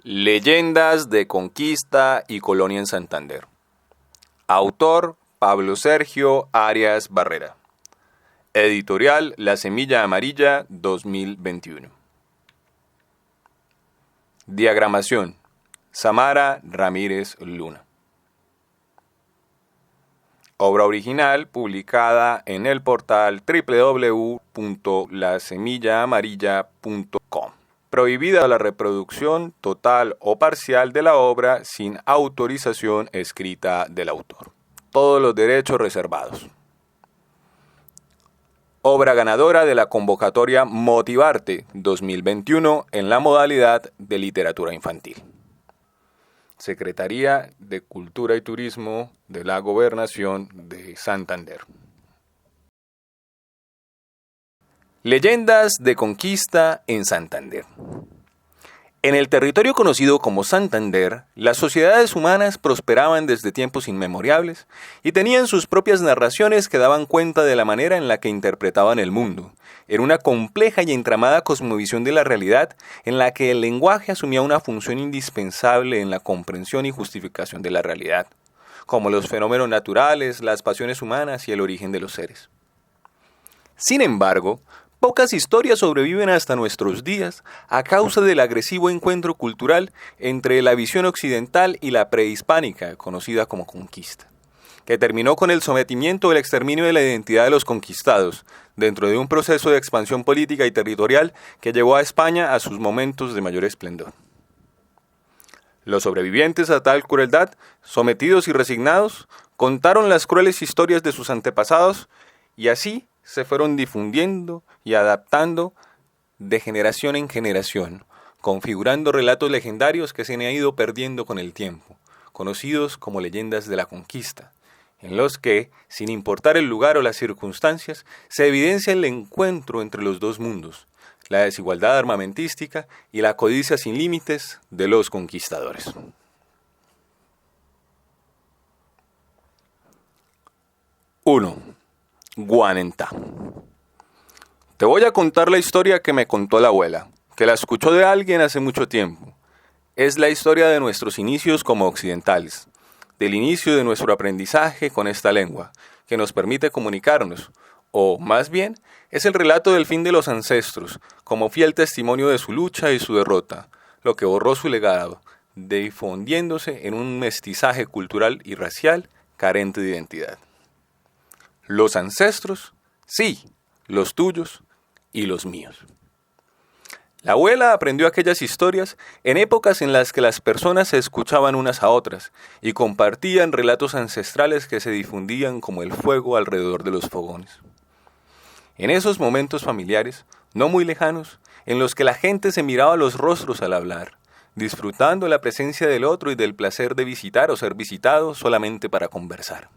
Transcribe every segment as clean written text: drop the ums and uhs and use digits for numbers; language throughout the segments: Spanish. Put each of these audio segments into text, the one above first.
Leyendas de conquista y colonia en Santander. Autor Pablo Sergio Arias Barrera. Editorial La Semilla Amarilla 2021. Diagramación Samara Ramírez Luna. Obra original publicada en el portal www.lasemillaAmarilla.com. Prohibida la reproducción total o parcial de la obra sin autorización escrita del autor. Todos los derechos reservados. Obra ganadora de la convocatoria Motivarte 2021 en la modalidad de literatura infantil. Secretaría de Cultura y Turismo de la Gobernación de Santander. Leyendas de conquista en Santander. En el territorio conocido como Santander, las sociedades humanas prosperaban desde tiempos inmemoriales y tenían sus propias narraciones que daban cuenta de la manera en la que interpretaban el mundo, en una compleja y entramada cosmovisión de la realidad en la que el lenguaje asumía una función indispensable en la comprensión y justificación de la realidad, como los fenómenos naturales, las pasiones humanas y el origen de los seres. Sin embargo, pocas historias sobreviven hasta nuestros días a causa del agresivo encuentro cultural entre la visión occidental y la prehispánica, conocida como conquista, que terminó con el sometimiento o el exterminio de la identidad de los conquistados, dentro de un proceso de expansión política y territorial que llevó a España a sus momentos de mayor esplendor. Los sobrevivientes a tal crueldad, sometidos y resignados, contaron las crueles historias de sus antepasados y así se fueron difundiendo y adaptando de generación en generación, configurando relatos legendarios que se han ido perdiendo con el tiempo, conocidos como leyendas de la conquista, en los que, sin importar el lugar o las circunstancias, se evidencia el encuentro entre los dos mundos, la desigualdad armamentística y la codicia sin límites de los conquistadores. 1. Guanentá. Te voy a contar la historia que me contó la abuela, que la escuchó de alguien hace mucho tiempo. Es la historia de nuestros inicios como occidentales, del inicio de nuestro aprendizaje con esta lengua, que nos permite comunicarnos, o más bien, es el relato del fin de los ancestros, como fiel testimonio de su lucha y su derrota, lo que borró su legado, difundiéndose en un mestizaje cultural y racial carente de identidad. Los ancestros, sí, los tuyos y los míos. La abuela aprendió aquellas historias en épocas en las que las personas se escuchaban unas a otras y compartían relatos ancestrales que se difundían como el fuego alrededor de los fogones. En esos momentos familiares, no muy lejanos, en los que la gente se miraba los rostros al hablar, disfrutando la presencia del otro y del placer de visitar o ser visitado solamente para conversar.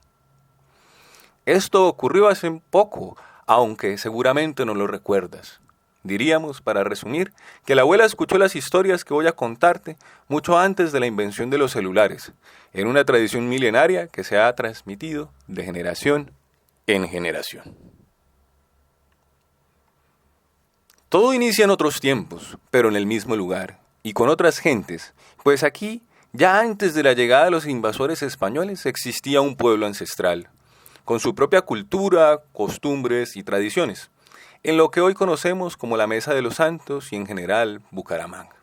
Esto ocurrió hace poco, aunque seguramente no lo recuerdas. Diríamos, para resumir, que la abuela escuchó las historias que voy a contarte mucho antes de la invención de los celulares, en una tradición milenaria que se ha transmitido de generación en generación. Todo inicia en otros tiempos, pero en el mismo lugar, y con otras gentes, pues aquí, ya antes de la llegada de los invasores españoles, existía un pueblo ancestral, con su propia cultura, costumbres y tradiciones, en lo que hoy conocemos como la Mesa de los Santos y en general Bucaramanga.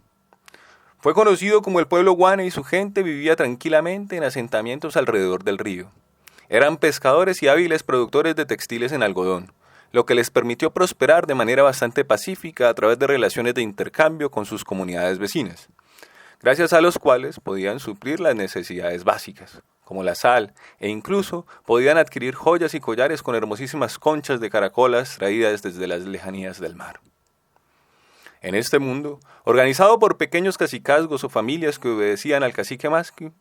Fue conocido como el pueblo Guane y su gente vivía tranquilamente en asentamientos alrededor del río. Eran pescadores y hábiles productores de textiles en algodón, lo que les permitió prosperar de manera bastante pacífica a través de relaciones de intercambio con sus comunidades vecinas, gracias a los cuales podían suplir las necesidades básicas, como la sal, e incluso podían adquirir joyas y collares con hermosísimas conchas de caracolas traídas desde las lejanías del mar. En este mundo, organizado por pequeños cacicazgos o familias que obedecían al cacique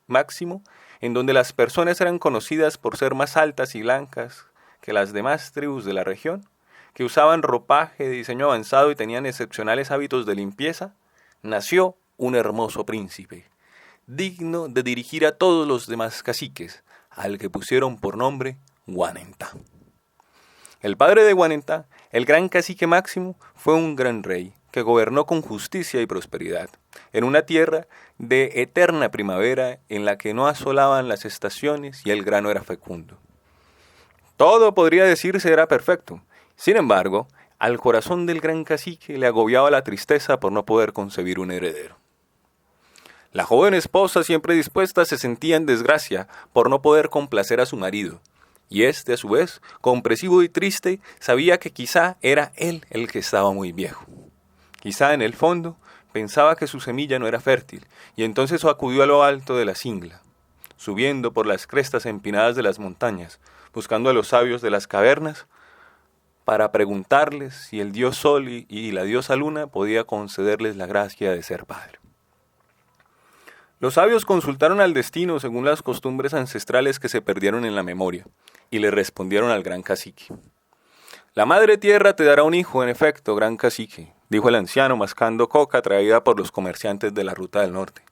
máximo, en donde las personas eran conocidas por ser más altas y blancas que las demás tribus de la región, que usaban ropaje de diseño avanzado y tenían excepcionales hábitos de limpieza, nació un hermoso príncipe, digno de dirigir a todos los demás caciques, al que pusieron por nombre Guanentá. El padre de Guanentá, el gran cacique Máximo, fue un gran rey, que gobernó con justicia y prosperidad, en una tierra de eterna primavera en la que no asolaban las estaciones y el grano era fecundo. Todo, podría decirse, era perfecto. Sin embargo, al corazón del gran cacique le agobiaba la tristeza por no poder concebir un heredero. La joven esposa, siempre dispuesta, se sentía en desgracia por no poder complacer a su marido, y éste, a su vez, comprensivo y triste, sabía que quizá era él el que estaba muy viejo. Quizá en el fondo pensaba que su semilla no era fértil, y entonces acudió a lo alto de la Singla, subiendo por las crestas empinadas de las montañas, buscando a los sabios de las cavernas, para preguntarles si el dios Sol y la diosa Luna podía concederles la gracia de ser padre. Los sabios consultaron al destino según las costumbres ancestrales que se perdieron en la memoria, y le respondieron al gran cacique. La madre tierra te dará un hijo, en efecto, gran cacique, dijo el anciano mascando coca traída por los comerciantes de la ruta del norte,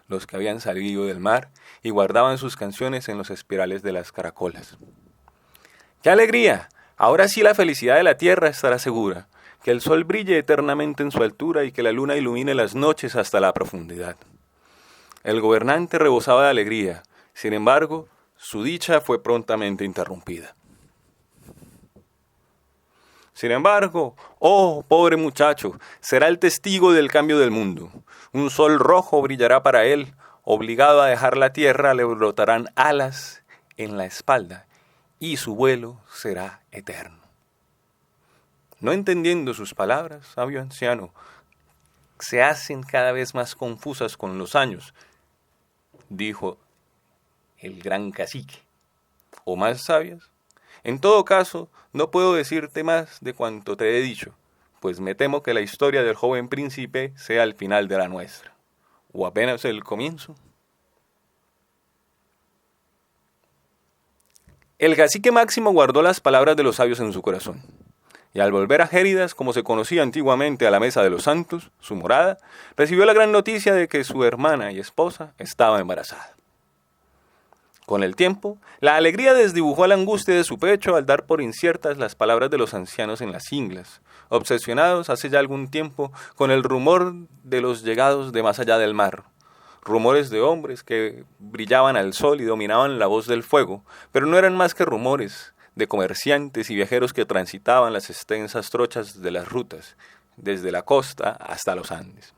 los que habían salido del mar y guardaban sus canciones en los espirales de las caracolas. ¡Qué alegría! Ahora sí la felicidad de la tierra estará segura, que el sol brille eternamente en su altura y que la luna ilumine las noches hasta la profundidad. El gobernante rebosaba de alegría, sin embargo, su dicha fue prontamente interrumpida. Sin embargo, oh, pobre muchacho, será el testigo del cambio del mundo. Un sol rojo brillará para él, obligado a dejar la tierra, le brotarán alas en la espalda, y su vuelo será eterno. No entendiendo sus palabras, sabio anciano, se hacen cada vez más confusas con los años, dijo el gran cacique, o más sabias. En todo caso, no puedo decirte más de cuanto te he dicho, pues me temo que la historia del joven príncipe sea el final de la nuestra, o apenas el comienzo. El cacique Máximo guardó las palabras de los sabios en su corazón, y al volver a Géridas, como se conocía antiguamente a la mesa de los santos, su morada, recibió la gran noticia de que su hermana y esposa estaba embarazada. Con el tiempo, la alegría desdibujó la angustia de su pecho al dar por inciertas las palabras de los ancianos en las Singlas, obsesionados hace ya algún tiempo con el rumor de los llegados de más allá del mar, rumores de hombres que brillaban al sol y dominaban la voz del fuego, pero no eran más que rumores de comerciantes y viajeros que transitaban las extensas trochas de las rutas, desde la costa hasta los Andes.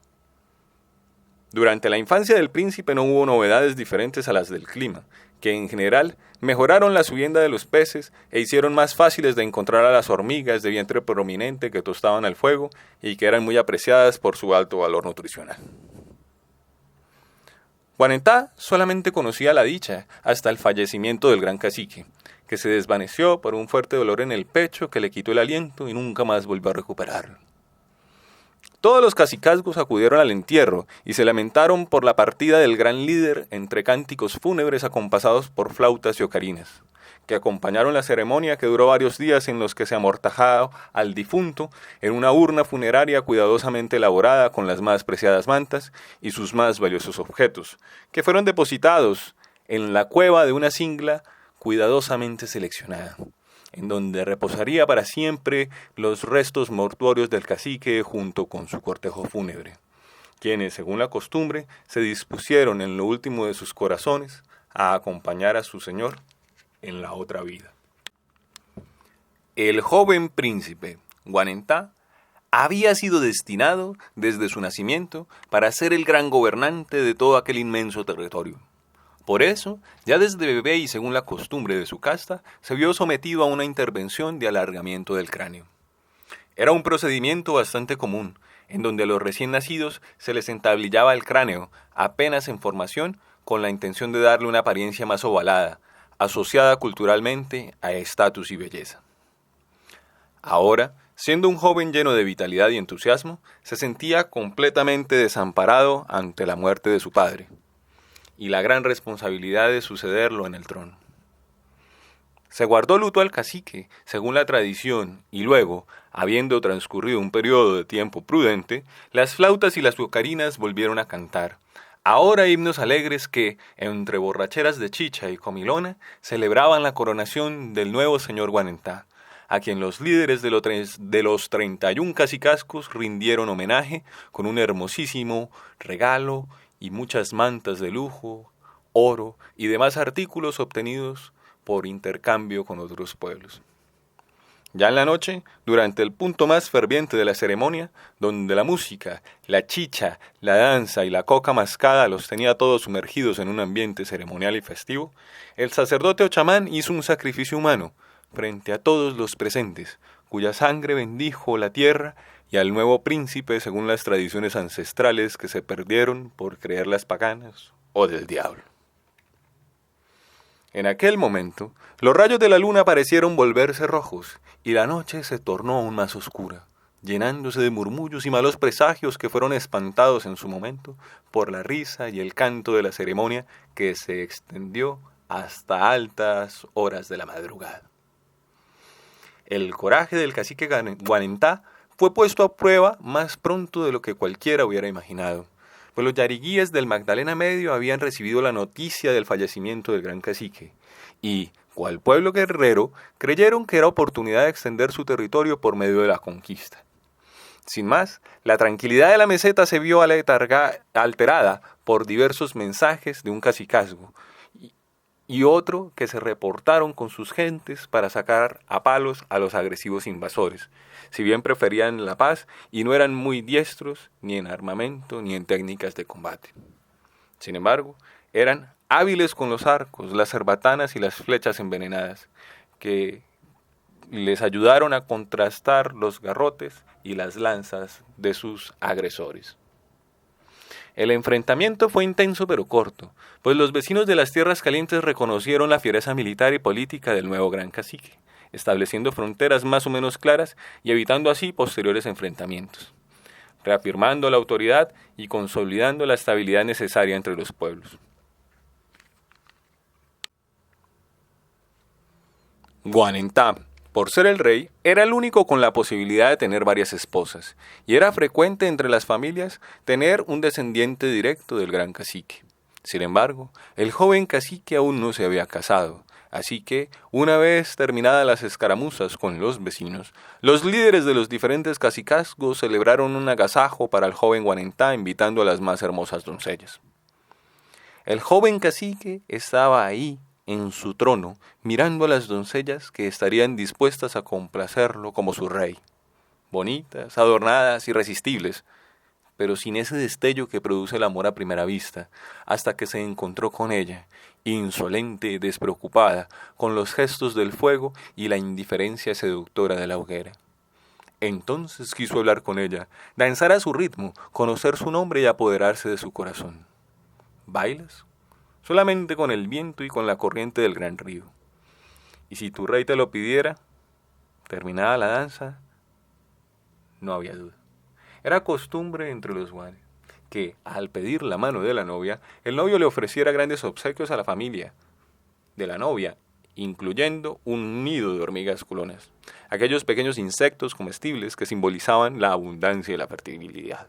Durante la infancia del príncipe no hubo novedades diferentes a las del clima, que en general mejoraron la subienda de los peces e hicieron más fáciles de encontrar a las hormigas de vientre prominente que tostaban al fuego y que eran muy apreciadas por su alto valor nutricional. Guanentá solamente conocía la dicha hasta el fallecimiento del gran cacique, que se desvaneció por un fuerte dolor en el pecho que le quitó el aliento y nunca más volvió a recuperarlo. Todos los cacicazgos acudieron al entierro y se lamentaron por la partida del gran líder entre cánticos fúnebres acompasados por flautas y ocarinas, que acompañaron la ceremonia que duró varios días en los que se amortajaba al difunto en una urna funeraria cuidadosamente elaborada con las más preciadas mantas y sus más valiosos objetos, que fueron depositados en la cueva de una singla cuidadosamente seleccionada, en donde reposaría para siempre los restos mortuorios del cacique junto con su cortejo fúnebre, quienes, según la costumbre, se dispusieron en lo último de sus corazones a acompañar a su señor en la otra vida. El joven príncipe, Guanentá, había sido destinado, desde su nacimiento, para ser el gran gobernante de todo aquel inmenso territorio. Por eso, ya desde bebé y según la costumbre de su casta, se vio sometido a una intervención de alargamiento del cráneo. Era un procedimiento bastante común, en donde a los recién nacidos se les entablillaba el cráneo, apenas en formación, con la intención de darle una apariencia más ovalada, asociada culturalmente a estatus y belleza. Ahora, siendo un joven lleno de vitalidad y entusiasmo, se sentía completamente desamparado ante la muerte de su padre y la gran responsabilidad de sucederlo en el trono. Se guardó luto al cacique, según la tradición, y luego, habiendo transcurrido un periodo de tiempo prudente, las flautas y las ocarinas volvieron a cantar, ahora himnos alegres que, entre borracheras de chicha y comilona, celebraban la coronación del nuevo señor Guanentá, a quien los líderes de los 31 cacicazgos rindieron homenaje con un hermosísimo regalo y muchas mantas de lujo, oro y demás artículos obtenidos por intercambio con otros pueblos. Ya en la noche, durante el punto más ferviente de la ceremonia, donde la música, la chicha, la danza y la coca mascada los tenía todos sumergidos en un ambiente ceremonial y festivo, el sacerdote o chamán hizo un sacrificio humano frente a todos los presentes, cuya sangre bendijo la tierra y al nuevo príncipe según las tradiciones ancestrales que se perdieron por creerlas paganas o del diablo. En aquel momento, los rayos de la luna parecieron volverse rojos, y la noche se tornó aún más oscura, llenándose de murmullos y malos presagios que fueron espantados en su momento por la risa y el canto de la ceremonia que se extendió hasta altas horas de la madrugada. El coraje del cacique Guanentá fue puesto a prueba más pronto de lo que cualquiera hubiera imaginado, pues los yariguíes del Magdalena Medio habían recibido la noticia del fallecimiento del gran cacique, y, cual pueblo guerrero, creyeron que era oportunidad de extender su territorio por medio de la conquista. Sin más, la tranquilidad de la meseta se vio alterada por diversos mensajes de un cacicazgo, y otro que se reportaron con sus gentes para sacar a palos a los agresivos invasores, si bien preferían la paz y no eran muy diestros ni en armamento ni en técnicas de combate. Sin embargo, eran hábiles con los arcos, las cerbatanas y las flechas envenenadas, que les ayudaron a contrastar los garrotes y las lanzas de sus agresores. El enfrentamiento fue intenso pero corto, pues los vecinos de las tierras calientes reconocieron la fiereza militar y política del nuevo gran cacique, estableciendo fronteras más o menos claras y evitando así posteriores enfrentamientos, reafirmando la autoridad y consolidando la estabilidad necesaria entre los pueblos. Guanentá, por ser el rey, era el único con la posibilidad de tener varias esposas, y era frecuente entre las familias tener un descendiente directo del gran cacique. Sin embargo, el joven cacique aún no se había casado, así que, una vez terminadas las escaramuzas con los vecinos, los líderes de los diferentes cacicazgos celebraron un agasajo para el joven Guanentá, invitando a las más hermosas doncellas. El joven cacique estaba ahí, en su trono, mirando a las doncellas que estarían dispuestas a complacerlo como su rey, bonitas, adornadas, irresistibles, pero sin ese destello que produce el amor a primera vista, hasta que se encontró con ella, insolente, despreocupada, con los gestos del fuego y la indiferencia seductora de la hoguera. Entonces quiso hablar con ella, danzar a su ritmo, conocer su nombre y apoderarse de su corazón. ¿Bailas? Solamente con el viento y con la corriente del gran río. Y si tu rey te lo pidiera, terminada la danza, no había duda. Era costumbre entre los guanes que, al pedir la mano de la novia, el novio le ofreciera grandes obsequios a la familia de la novia, incluyendo un nido de hormigas culonas, aquellos pequeños insectos comestibles que simbolizaban la abundancia y la fertilidad.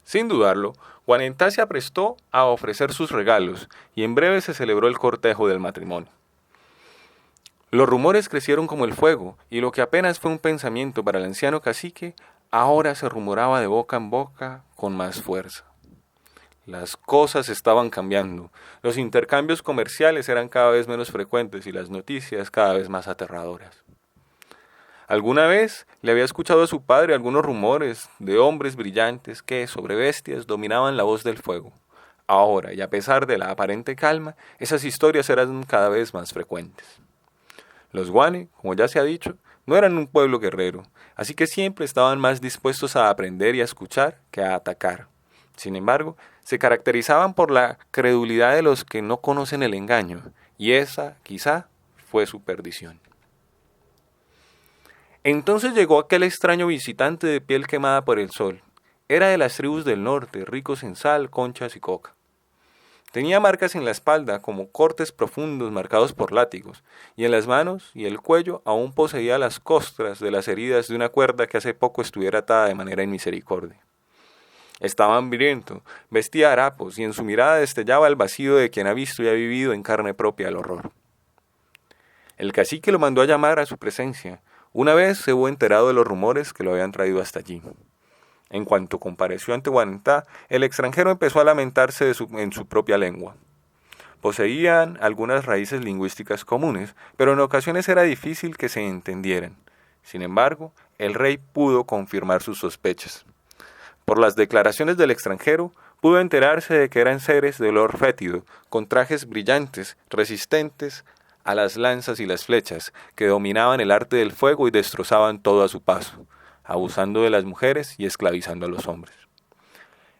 Sin dudarlo, Guanentá se aprestó a ofrecer sus regalos y en breve se celebró el cortejo del matrimonio. Los rumores crecieron como el fuego y lo que apenas fue un pensamiento para el anciano cacique, ahora se rumoraba de boca en boca con más fuerza. Las cosas estaban cambiando, los intercambios comerciales eran cada vez menos frecuentes y las noticias cada vez más aterradoras. Alguna vez le había escuchado a su padre algunos rumores de hombres brillantes que, sobre bestias, dominaban la voz del fuego. Ahora, y a pesar de la aparente calma, esas historias eran cada vez más frecuentes. Los guane, como ya se ha dicho, no eran un pueblo guerrero, así que siempre estaban más dispuestos a aprender y a escuchar que a atacar. Sin embargo, se caracterizaban por la credulidad de los que no conocen el engaño, y esa, quizá, fue su perdición. Entonces llegó aquel extraño visitante de piel quemada por el sol. Era de las tribus del norte, ricos en sal, conchas y coca. Tenía marcas en la espalda, como cortes profundos marcados por látigos, y en las manos y el cuello aún poseía las costras de las heridas de una cuerda que hace poco estuviera atada de manera inmisericordia. Estaba hambriento, vestía harapos, y en su mirada destellaba el vacío de quien ha visto y ha vivido en carne propia el horror. El cacique lo mandó a llamar a su presencia. Una vez se hubo enterado de los rumores que lo habían traído hasta allí. En cuanto compareció ante Guanentá, el extranjero empezó a lamentarse en su propia lengua. Poseían algunas raíces lingüísticas comunes, pero en ocasiones era difícil que se entendieran. Sin embargo, el rey pudo confirmar sus sospechas. Por las declaraciones del extranjero, pudo enterarse de que eran seres de olor fétido, con trajes brillantes, resistentes a las lanzas y las flechas, que dominaban el arte del fuego y destrozaban todo a su paso, abusando de las mujeres y esclavizando a los hombres.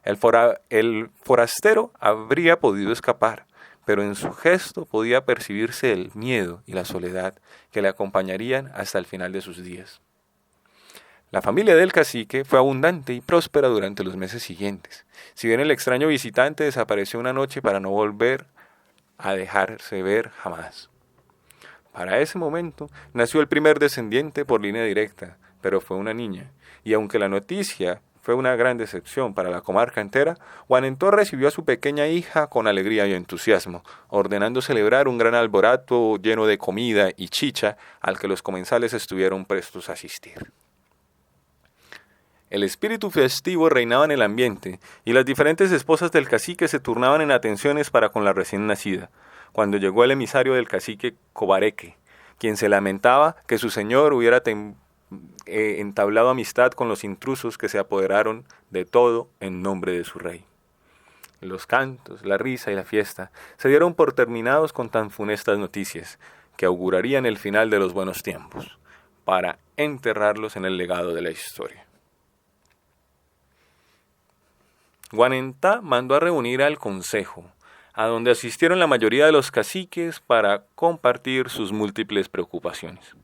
El forastero habría podido escapar, pero en su gesto podía percibirse el miedo y la soledad que le acompañarían hasta el final de sus días. La familia del cacique fue abundante y próspera durante los meses siguientes, si bien el extraño visitante desapareció una noche para no volver a dejarse ver jamás. Para ese momento nació el primer descendiente por línea directa, pero fue una niña, y aunque la noticia fue una gran decepción para la comarca entera, Guanentó recibió a su pequeña hija con alegría y entusiasmo, ordenando celebrar un gran alboroto lleno de comida y chicha al que los comensales estuvieron prestos a asistir. El espíritu festivo reinaba en el ambiente, y las diferentes esposas del cacique se turnaban en atenciones para con la recién nacida, cuando llegó el emisario del cacique Cobareque, quien se lamentaba que su señor hubiera entablado amistad con los intrusos que se apoderaron de todo en nombre de su rey. Los cantos, la risa y la fiesta se dieron por terminados con tan funestas noticias, que augurarían el final de los buenos tiempos, para enterrarlos en el legado de la historia. Guanentá mandó a reunir al consejo, a donde asistieron la mayoría de los caciques para compartir sus múltiples preocupaciones.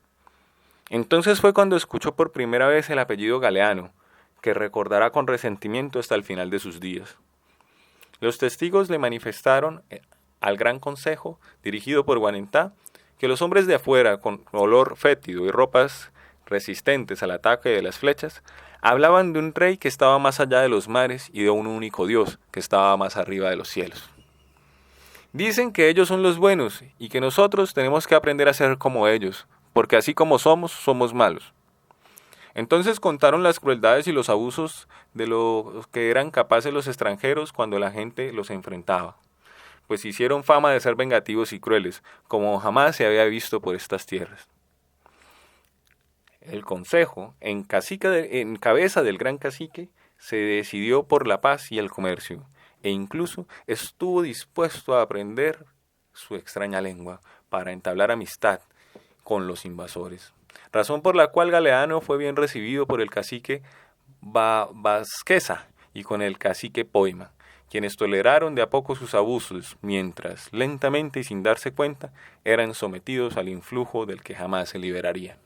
Entonces fue cuando escuchó por primera vez el apellido Galeano, que recordará con resentimiento hasta el final de sus días. Los testigos le manifestaron al gran consejo, dirigido por Guanentá, que los hombres de afuera, con olor fétido y ropas resistentes al ataque de las flechas, hablaban de un rey que estaba más allá de los mares y de un único Dios que estaba más arriba de los cielos. Dicen que ellos son los buenos y que nosotros tenemos que aprender a ser como ellos, porque así como somos malos. Entonces contaron las crueldades y los abusos de los que eran capaces los extranjeros cuando la gente los enfrentaba, pues hicieron fama de ser vengativos y crueles, como jamás se había visto por estas tierras. El consejo, en cabeza del gran cacique, se decidió por la paz y el comercio, e incluso estuvo dispuesto a aprender su extraña lengua para entablar amistad con los invasores, razón por la cual Galeano fue bien recibido por el cacique Vasqueza y con el cacique Poima, quienes toleraron de a poco sus abusos, mientras, lentamente y sin darse cuenta, eran sometidos al influjo del que jamás se liberarían.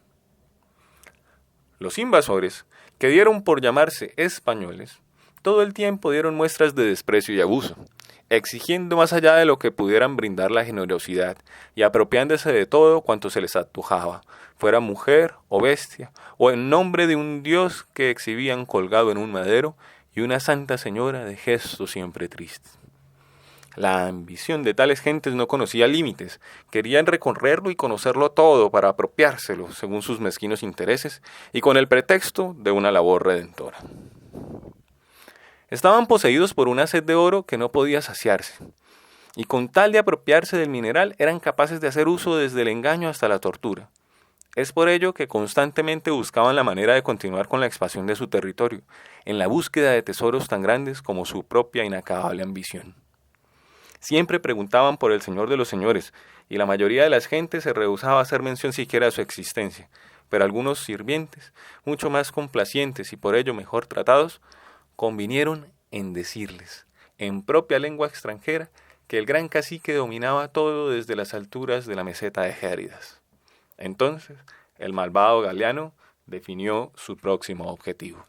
Los invasores, que dieron por llamarse españoles, todo el tiempo dieron muestras de desprecio y abuso, exigiendo más allá de lo que pudieran brindar la generosidad y apropiándose de todo cuanto se les antojaba, fuera mujer o bestia, o en nombre de un dios que exhibían colgado en un madero y una santa señora de gesto siempre triste. La ambición de tales gentes no conocía límites, querían recorrerlo y conocerlo todo para apropiárselo según sus mezquinos intereses y con el pretexto de una labor redentora. Estaban poseídos por una sed de oro que no podía saciarse, y con tal de apropiarse del mineral eran capaces de hacer uso desde el engaño hasta la tortura. Es por ello que constantemente buscaban la manera de continuar con la expansión de su territorio, en la búsqueda de tesoros tan grandes como su propia inacabable ambición. Siempre preguntaban por el Señor de los Señores, y la mayoría de las gentes se rehusaba a hacer mención siquiera de su existencia, pero algunos sirvientes, mucho más complacientes y por ello mejor tratados, convinieron en decirles, en propia lengua extranjera, que el gran cacique dominaba todo desde las alturas de la meseta de Géridas. Entonces, el malvado Galeano definió su próximo objetivo.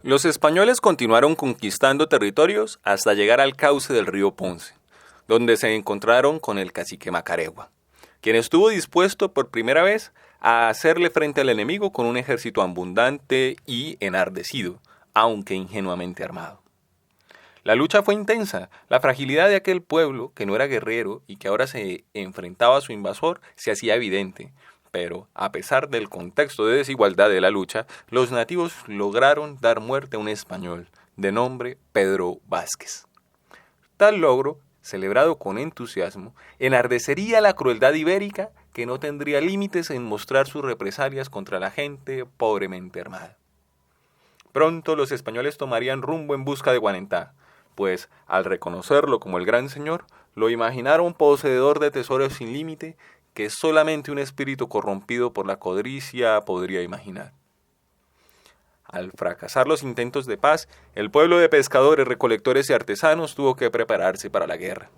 Los españoles continuaron conquistando territorios hasta llegar al cauce del río Ponce, donde se encontraron con el cacique Macaregua, quien estuvo dispuesto por primera vez a hacerle frente al enemigo con un ejército abundante y enardecido, aunque ingenuamente armado. La lucha fue intensa. La fragilidad de aquel pueblo, que no era guerrero y que ahora se enfrentaba a su invasor, se hacía evidente. Pero, a pesar del contexto de desigualdad de la lucha, los nativos lograron dar muerte a un español, de nombre Pedro Vázquez. Tal logro, celebrado con entusiasmo, enardecería la crueldad ibérica, que no tendría límites en mostrar sus represalias contra la gente pobremente armada. Pronto los españoles tomarían rumbo en busca de Guanentá, pues, al reconocerlo como el gran señor, lo imaginaron poseedor de tesoros sin límite que solamente un espíritu corrompido por la codicia podría imaginar. Al fracasar los intentos de paz, el pueblo de pescadores, recolectores y artesanos tuvo que prepararse para la guerra.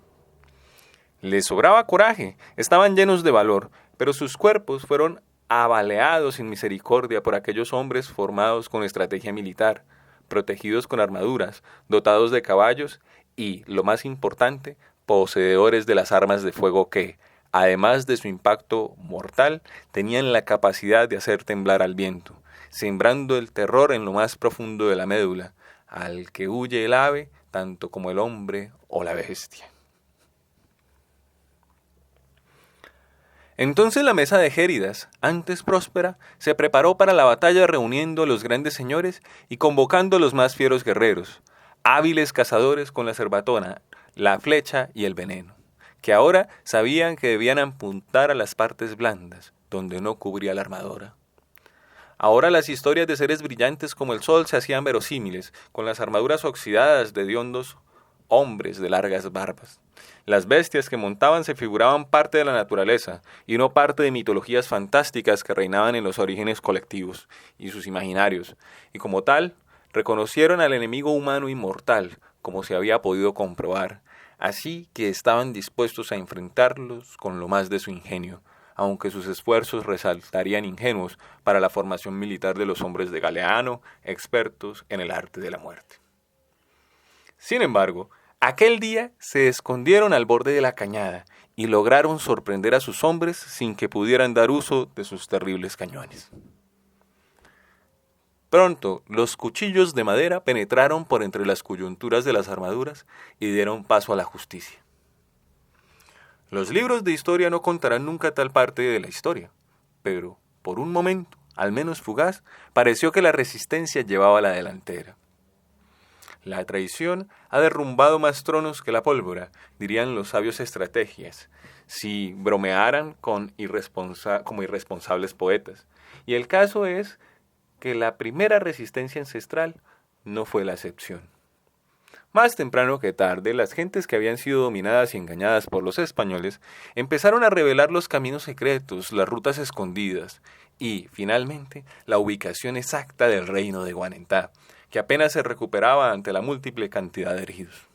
Les sobraba coraje, estaban llenos de valor, pero sus cuerpos fueron abaleados sin misericordia por aquellos hombres formados con estrategia militar, protegidos con armaduras, dotados de caballos y, lo más importante, poseedores de las armas de fuego que, además de su impacto mortal, tenían la capacidad de hacer temblar al viento, sembrando el terror en lo más profundo de la médula, al que huye el ave tanto como el hombre o la bestia. Entonces la mesa de Géridas, antes próspera, se preparó para la batalla reuniendo a los grandes señores y convocando a los más fieros guerreros, hábiles cazadores con la cerbatona, la flecha y el veneno, que ahora sabían que debían apuntar a las partes blandas, donde no cubría la armadura. Ahora las historias de seres brillantes como el sol se hacían verosímiles, con las armaduras oxidadas de hediondos hombres de largas barbas. Las bestias que montaban se figuraban parte de la naturaleza y no parte de mitologías fantásticas que reinaban en los orígenes colectivos y sus imaginarios, y como tal, reconocieron al enemigo humano inmortal, como se había podido comprobar, así que estaban dispuestos a enfrentarlos con lo más de su ingenio, aunque sus esfuerzos resultarían ingenuos para la formación militar de los hombres de Galeano, expertos en el arte de la muerte. Sin embargo, aquel día se escondieron al borde de la cañada y lograron sorprender a sus hombres sin que pudieran dar uso de sus terribles cañones. Pronto, los cuchillos de madera penetraron por entre las coyunturas de las armaduras y dieron paso a la justicia. Los libros de historia no contarán nunca tal parte de la historia, pero, por un momento, al menos fugaz, pareció que la resistencia llevaba la delantera. La traición ha derrumbado más tronos que la pólvora, dirían los sabios estrategias, si bromearan como irresponsables poetas. Y el caso es que la primera resistencia ancestral no fue la excepción. Más temprano que tarde, las gentes que habían sido dominadas y engañadas por los españoles empezaron a revelar los caminos secretos, las rutas escondidas y, finalmente, la ubicación exacta del reino de Guanentá, que apenas se recuperaba ante la múltiple cantidad de heridos.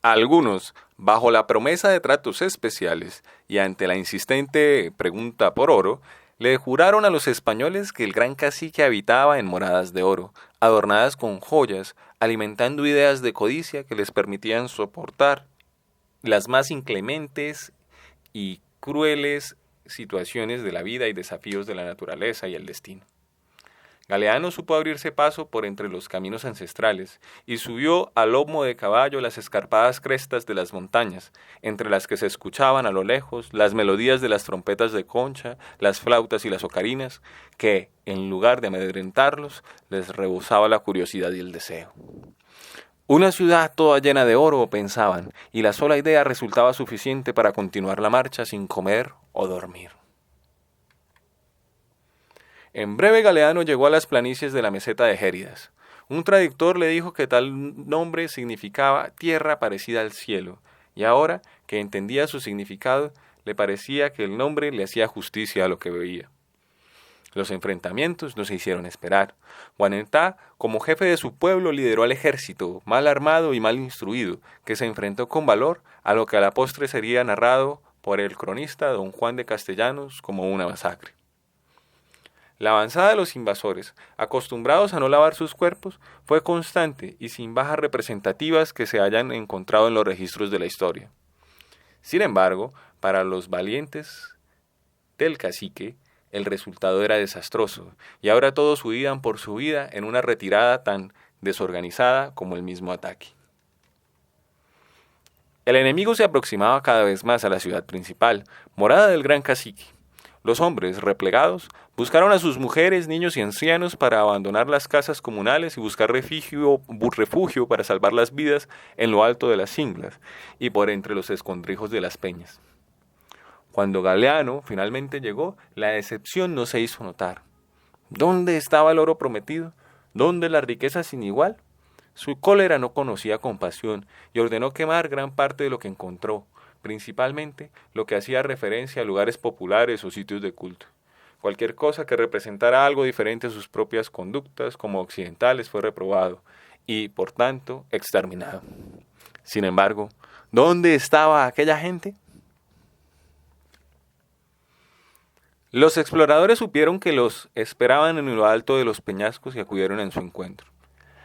Algunos, bajo la promesa de tratos especiales y ante la insistente pregunta por oro, le juraron a los españoles que el gran cacique habitaba en moradas de oro, adornadas con joyas, alimentando ideas de codicia que les permitían soportar las más inclementes y crueles situaciones de la vida y desafíos de la naturaleza y el destino. Galeano supo abrirse paso por entre los caminos ancestrales y subió a lomo de caballo las escarpadas crestas de las montañas, entre las que se escuchaban a lo lejos las melodías de las trompetas de concha, las flautas y las ocarinas, que, en lugar de amedrentarlos, les rebosaba la curiosidad y el deseo. Una ciudad toda llena de oro, pensaban, y la sola idea resultaba suficiente para continuar la marcha sin comer o dormir. En breve Galeano llegó a las planicies de la meseta de Géridas. Un traductor le dijo que tal nombre significaba tierra parecida al cielo, y ahora que entendía su significado, le parecía que el nombre le hacía justicia a lo que veía. Los enfrentamientos no se hicieron esperar. Guanentá, como jefe de su pueblo, lideró al ejército, mal armado y mal instruido, que se enfrentó con valor a lo que a la postre sería narrado por el cronista don Juan de Castellanos como una masacre. La avanzada de los invasores, acostumbrados a no lavar sus cuerpos, fue constante y sin bajas representativas que se hayan encontrado en los registros de la historia. Sin embargo, para los valientes del cacique, el resultado era desastroso, y ahora todos huían por su vida en una retirada tan desorganizada como el mismo ataque. El enemigo se aproximaba cada vez más a la ciudad principal, morada del gran cacique. Los hombres, replegados, buscaron a sus mujeres, niños y ancianos para abandonar las casas comunales y buscar refugio para salvar las vidas en lo alto de las cinglas y por entre los escondrijos de las peñas. Cuando Galeano finalmente llegó, la decepción no se hizo notar. ¿Dónde estaba el oro prometido? ¿Dónde la riqueza sin igual? Su cólera no conocía compasión y ordenó quemar gran parte de lo que encontró, principalmente lo que hacía referencia a lugares populares o sitios de culto. Cualquier cosa que representara algo diferente a sus propias conductas como occidentales fue reprobado y, por tanto, exterminado. Sin embargo, ¿dónde estaba aquella gente? Los exploradores supieron que los esperaban en lo alto de los peñascos y acudieron en su encuentro.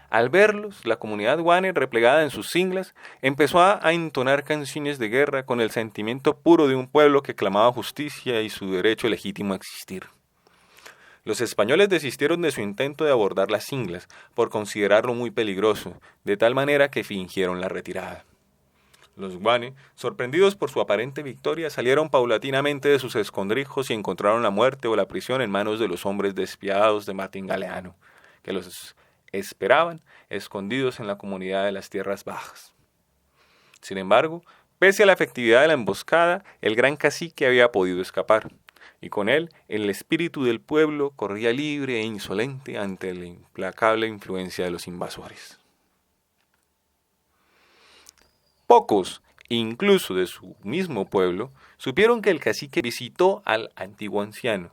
Al verlos, la comunidad guane, replegada en sus cinglas, empezó a entonar canciones de guerra con el sentimiento puro de un pueblo que clamaba justicia y su derecho legítimo a existir. Los españoles desistieron de su intento de abordar las cinglas por considerarlo muy peligroso, de tal manera que fingieron la retirada. Los guane, sorprendidos por su aparente victoria, salieron paulatinamente de sus escondrijos y encontraron la muerte o la prisión en manos de los hombres despiadados de Martín Galeano, que los esperaban, escondidos en la comunidad de las tierras bajas. Sin embargo, pese a la efectividad de la emboscada, el gran cacique había podido escapar, y con él el espíritu del pueblo corría libre e insolente ante la implacable influencia de los invasores. Pocos, incluso de su mismo pueblo, supieron que el cacique visitó al antiguo anciano,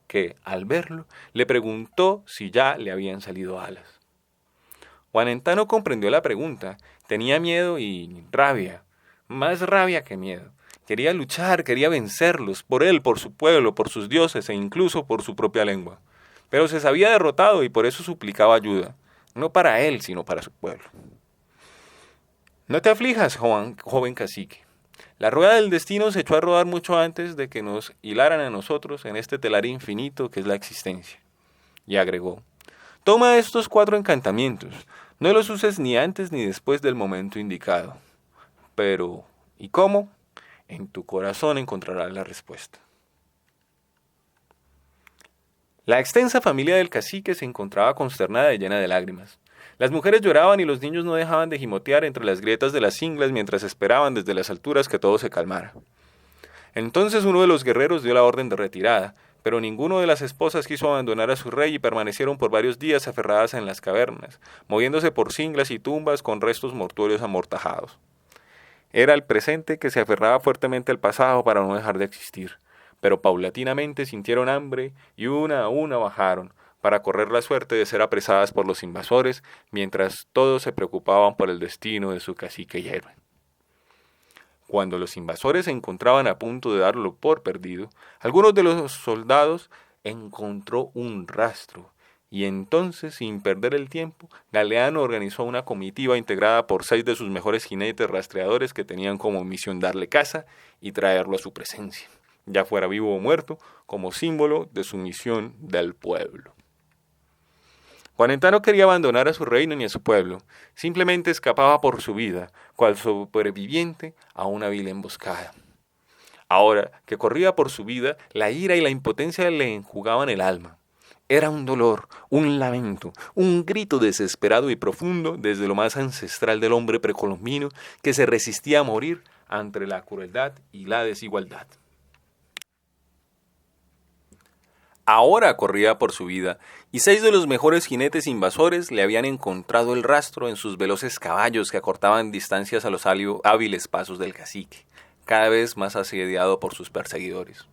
que, al verlo, le preguntó si ya le habían salido alas. Juanentano comprendió la pregunta, tenía miedo y rabia, más rabia que miedo. Quería luchar, quería vencerlos, por él, por su pueblo, por sus dioses e incluso por su propia lengua. Pero se sabía derrotado y por eso suplicaba ayuda, no para él, sino para su pueblo. No te aflijas, joven cacique. La rueda del destino se echó a rodar mucho antes de que nos hilaran a nosotros en este telar infinito que es la existencia. Y agregó, toma estos 4 encantamientos, no los uses ni antes ni después del momento indicado. Pero, ¿y cómo? En tu corazón encontrarás la respuesta. La extensa familia del cacique se encontraba consternada y llena de lágrimas. Las mujeres lloraban y los niños no dejaban de gimotear entre las grietas de las cinglas mientras esperaban desde las alturas que todo se calmara. Entonces uno de los guerreros dio la orden de retirada, pero ninguno de las esposas quiso abandonar a su rey y permanecieron por varios días aferradas en las cavernas, moviéndose por cinglas y tumbas con restos mortuorios amortajados. Era el presente que se aferraba fuertemente al pasado para no dejar de existir, pero paulatinamente sintieron hambre y una a una bajaron, para correr la suerte de ser apresadas por los invasores, mientras todos se preocupaban por el destino de su cacique y héroe. Cuando los invasores se encontraban a punto de darlo por perdido, algunos de los soldados encontró un rastro, y entonces, sin perder el tiempo, Galeano organizó una comitiva integrada por 6 de sus mejores jinetes rastreadores que tenían como misión darle caza y traerlo a su presencia, ya fuera vivo o muerto, como símbolo de sumisión del pueblo. Juanentano quería abandonar a su reino ni a su pueblo, simplemente escapaba por su vida, cual sobreviviente a una vil emboscada. Ahora que corría por su vida, la ira y la impotencia le enjugaban el alma. Era un dolor, un lamento, un grito desesperado y profundo desde lo más ancestral del hombre precolombino que se resistía a morir ante la crueldad y la desigualdad. Ahora corría por su vida, y 6 de los mejores jinetes invasores le habían encontrado el rastro en sus veloces caballos que acortaban distancias a los hábiles pasos del cacique, cada vez más asediado por sus perseguidores.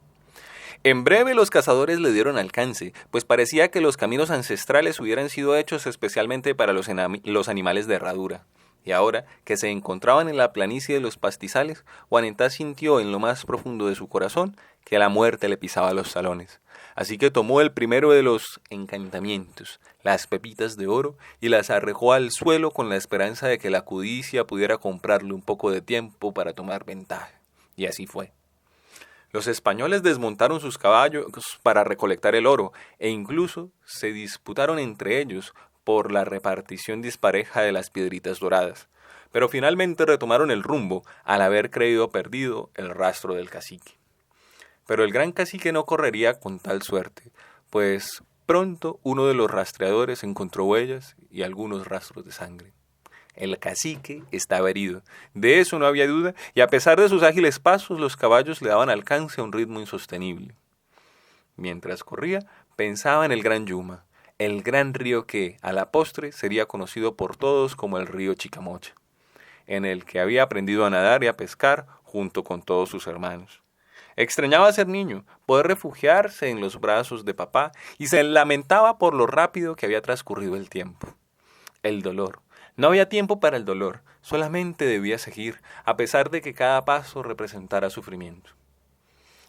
En breve los cazadores le dieron alcance, pues parecía que los caminos ancestrales hubieran sido hechos especialmente para los animales de herradura. Y ahora que se encontraban en la planicie de los pastizales, Juanentá sintió en lo más profundo de su corazón que la muerte le pisaba los talones. Así que tomó el primero de los encantamientos, las pepitas de oro, y las arrojó al suelo con la esperanza de que la codicia pudiera comprarle un poco de tiempo para tomar ventaja. Y así fue. Los españoles desmontaron sus caballos para recolectar el oro e incluso se disputaron entre ellos por la repartición dispareja de las piedritas doradas, pero finalmente retomaron el rumbo al haber creído perdido el rastro del cacique. Pero el gran cacique no correría con tal suerte, pues pronto uno de los rastreadores encontró huellas y algunos rastros de sangre. El cacique estaba herido, de eso no había duda, y a pesar de sus ágiles pasos, los caballos le daban alcance a un ritmo insostenible. Mientras corría, pensaba en el gran Yuma, el gran río que, a la postre, sería conocido por todos como el río Chicamocha, en el que había aprendido a nadar y a pescar junto con todos sus hermanos. Extrañaba ser niño, poder refugiarse en los brazos de papá, y se lamentaba por lo rápido que había transcurrido el tiempo. El dolor. No había tiempo para el dolor, solamente debía seguir, a pesar de que cada paso representara sufrimiento.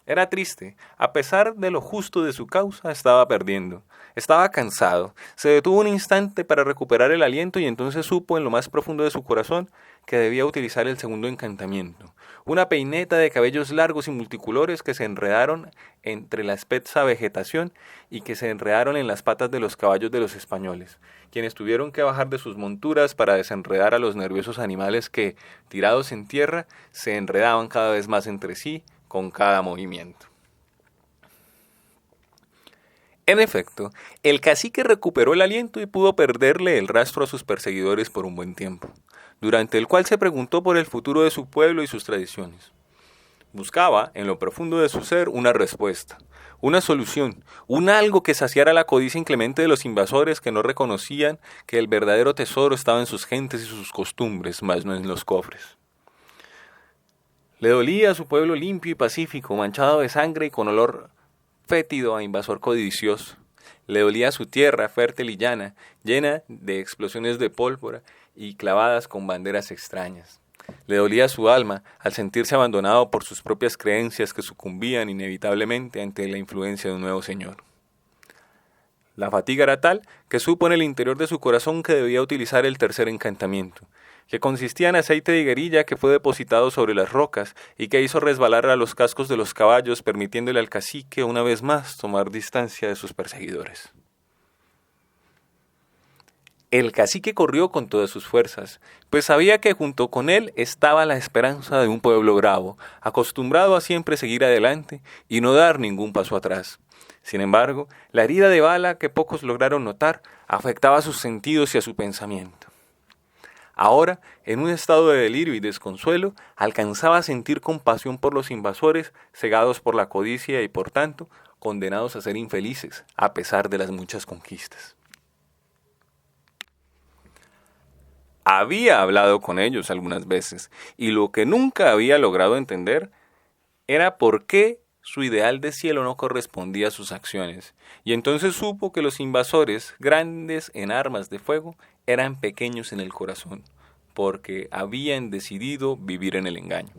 Era triste, a pesar de lo justo de su causa, estaba perdiendo. Estaba cansado, se detuvo un instante para recuperar el aliento y entonces supo en lo más profundo de su corazón que debía utilizar el segundo encantamiento, una peineta de cabellos largos y multicolores que se enredaron entre la espesa vegetación y que se enredaron en las patas de los caballos de los españoles, quienes tuvieron que bajar de sus monturas para desenredar a los nerviosos animales que, tirados en tierra, se enredaban cada vez más entre sí con cada movimiento. En efecto, el cacique recuperó el aliento y pudo perderle el rastro a sus perseguidores por un buen tiempo, durante el cual se preguntó por el futuro de su pueblo y sus tradiciones. Buscaba, en lo profundo de su ser, una respuesta, una solución, un algo que saciara la codicia inclemente de los invasores que no reconocían que el verdadero tesoro estaba en sus gentes y sus costumbres, más no en los cofres. Le dolía a su pueblo limpio y pacífico, manchado de sangre y con olor fétido a invasor codicioso. Le dolía su tierra fértil y llana, llena de explosiones de pólvora y clavadas con banderas extrañas. Le dolía su alma al sentirse abandonado por sus propias creencias que sucumbían inevitablemente ante la influencia de un nuevo señor. La fatiga era tal que supo en el interior de su corazón que debía utilizar el tercer encantamiento, que consistía en aceite de higuerilla que fue depositado sobre las rocas y que hizo resbalar a los cascos de los caballos, permitiéndole al cacique una vez más tomar distancia de sus perseguidores. El cacique corrió con todas sus fuerzas, pues sabía que junto con él estaba la esperanza de un pueblo bravo, acostumbrado a siempre seguir adelante y no dar ningún paso atrás. Sin embargo, la herida de bala que pocos lograron notar afectaba a sus sentidos y a su pensamiento. Ahora, en un estado de delirio y desconsuelo, alcanzaba a sentir compasión por los invasores, cegados por la codicia y, por tanto, condenados a ser infelices, a pesar de las muchas conquistas. Había hablado con ellos algunas veces, y lo que nunca había logrado entender era por qué su ideal de cielo no correspondía a sus acciones, y entonces supo que los invasores, grandes en armas de fuego, eran pequeños en el corazón, porque habían decidido vivir en el engaño.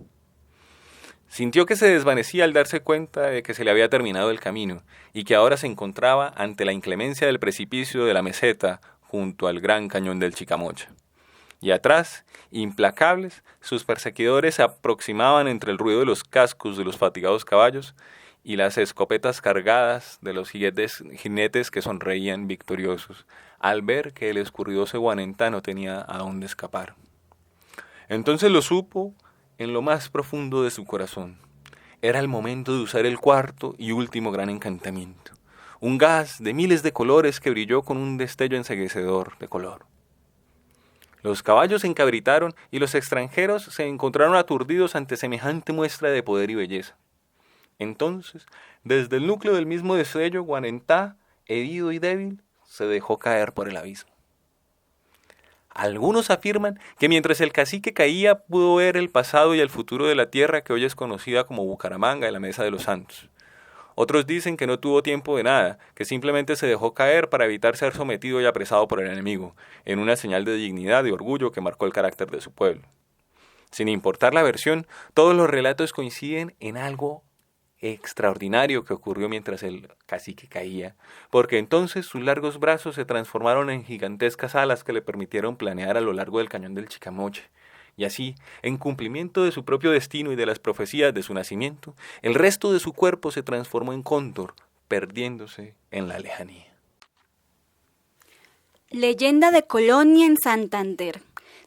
Sintió que se desvanecía al darse cuenta de que se le había terminado el camino, y que ahora se encontraba ante la inclemencia del precipicio de la meseta junto al gran cañón del Chicamocha. Y atrás, implacables, sus perseguidores se aproximaban entre el ruido de los cascos de los fatigados caballos y las escopetas cargadas de los jinetes que sonreían victoriosos, al ver que el escurridoso Guanentá no tenía a dónde escapar. Entonces lo supo en lo más profundo de su corazón. Era el momento de usar el cuarto y último gran encantamiento, un gas de miles de colores que brilló con un destello enceguecedor de color. Los caballos se encabritaron y los extranjeros se encontraron aturdidos ante semejante muestra de poder y belleza. Entonces, desde el núcleo del mismo destello, Guanentá, herido y débil, se dejó caer por el abismo. Algunos afirman que mientras el cacique caía pudo ver el pasado y el futuro de la tierra que hoy es conocida como Bucaramanga y la Mesa de los Santos. Otros dicen que no tuvo tiempo de nada, que simplemente se dejó caer para evitar ser sometido y apresado por el enemigo, en una señal de dignidad y orgullo que marcó el carácter de su pueblo. Sin importar la versión, todos los relatos coinciden en algo extraordinario que ocurrió mientras el cacique caía, porque entonces sus largos brazos se transformaron en gigantescas alas que le permitieron planear a lo largo del cañón del Chicamocha, Y así, en cumplimiento de su propio destino y de las profecías de su nacimiento, el resto de su cuerpo se transformó en cóndor, perdiéndose en la lejanía. Leyenda de Colonia en Santander.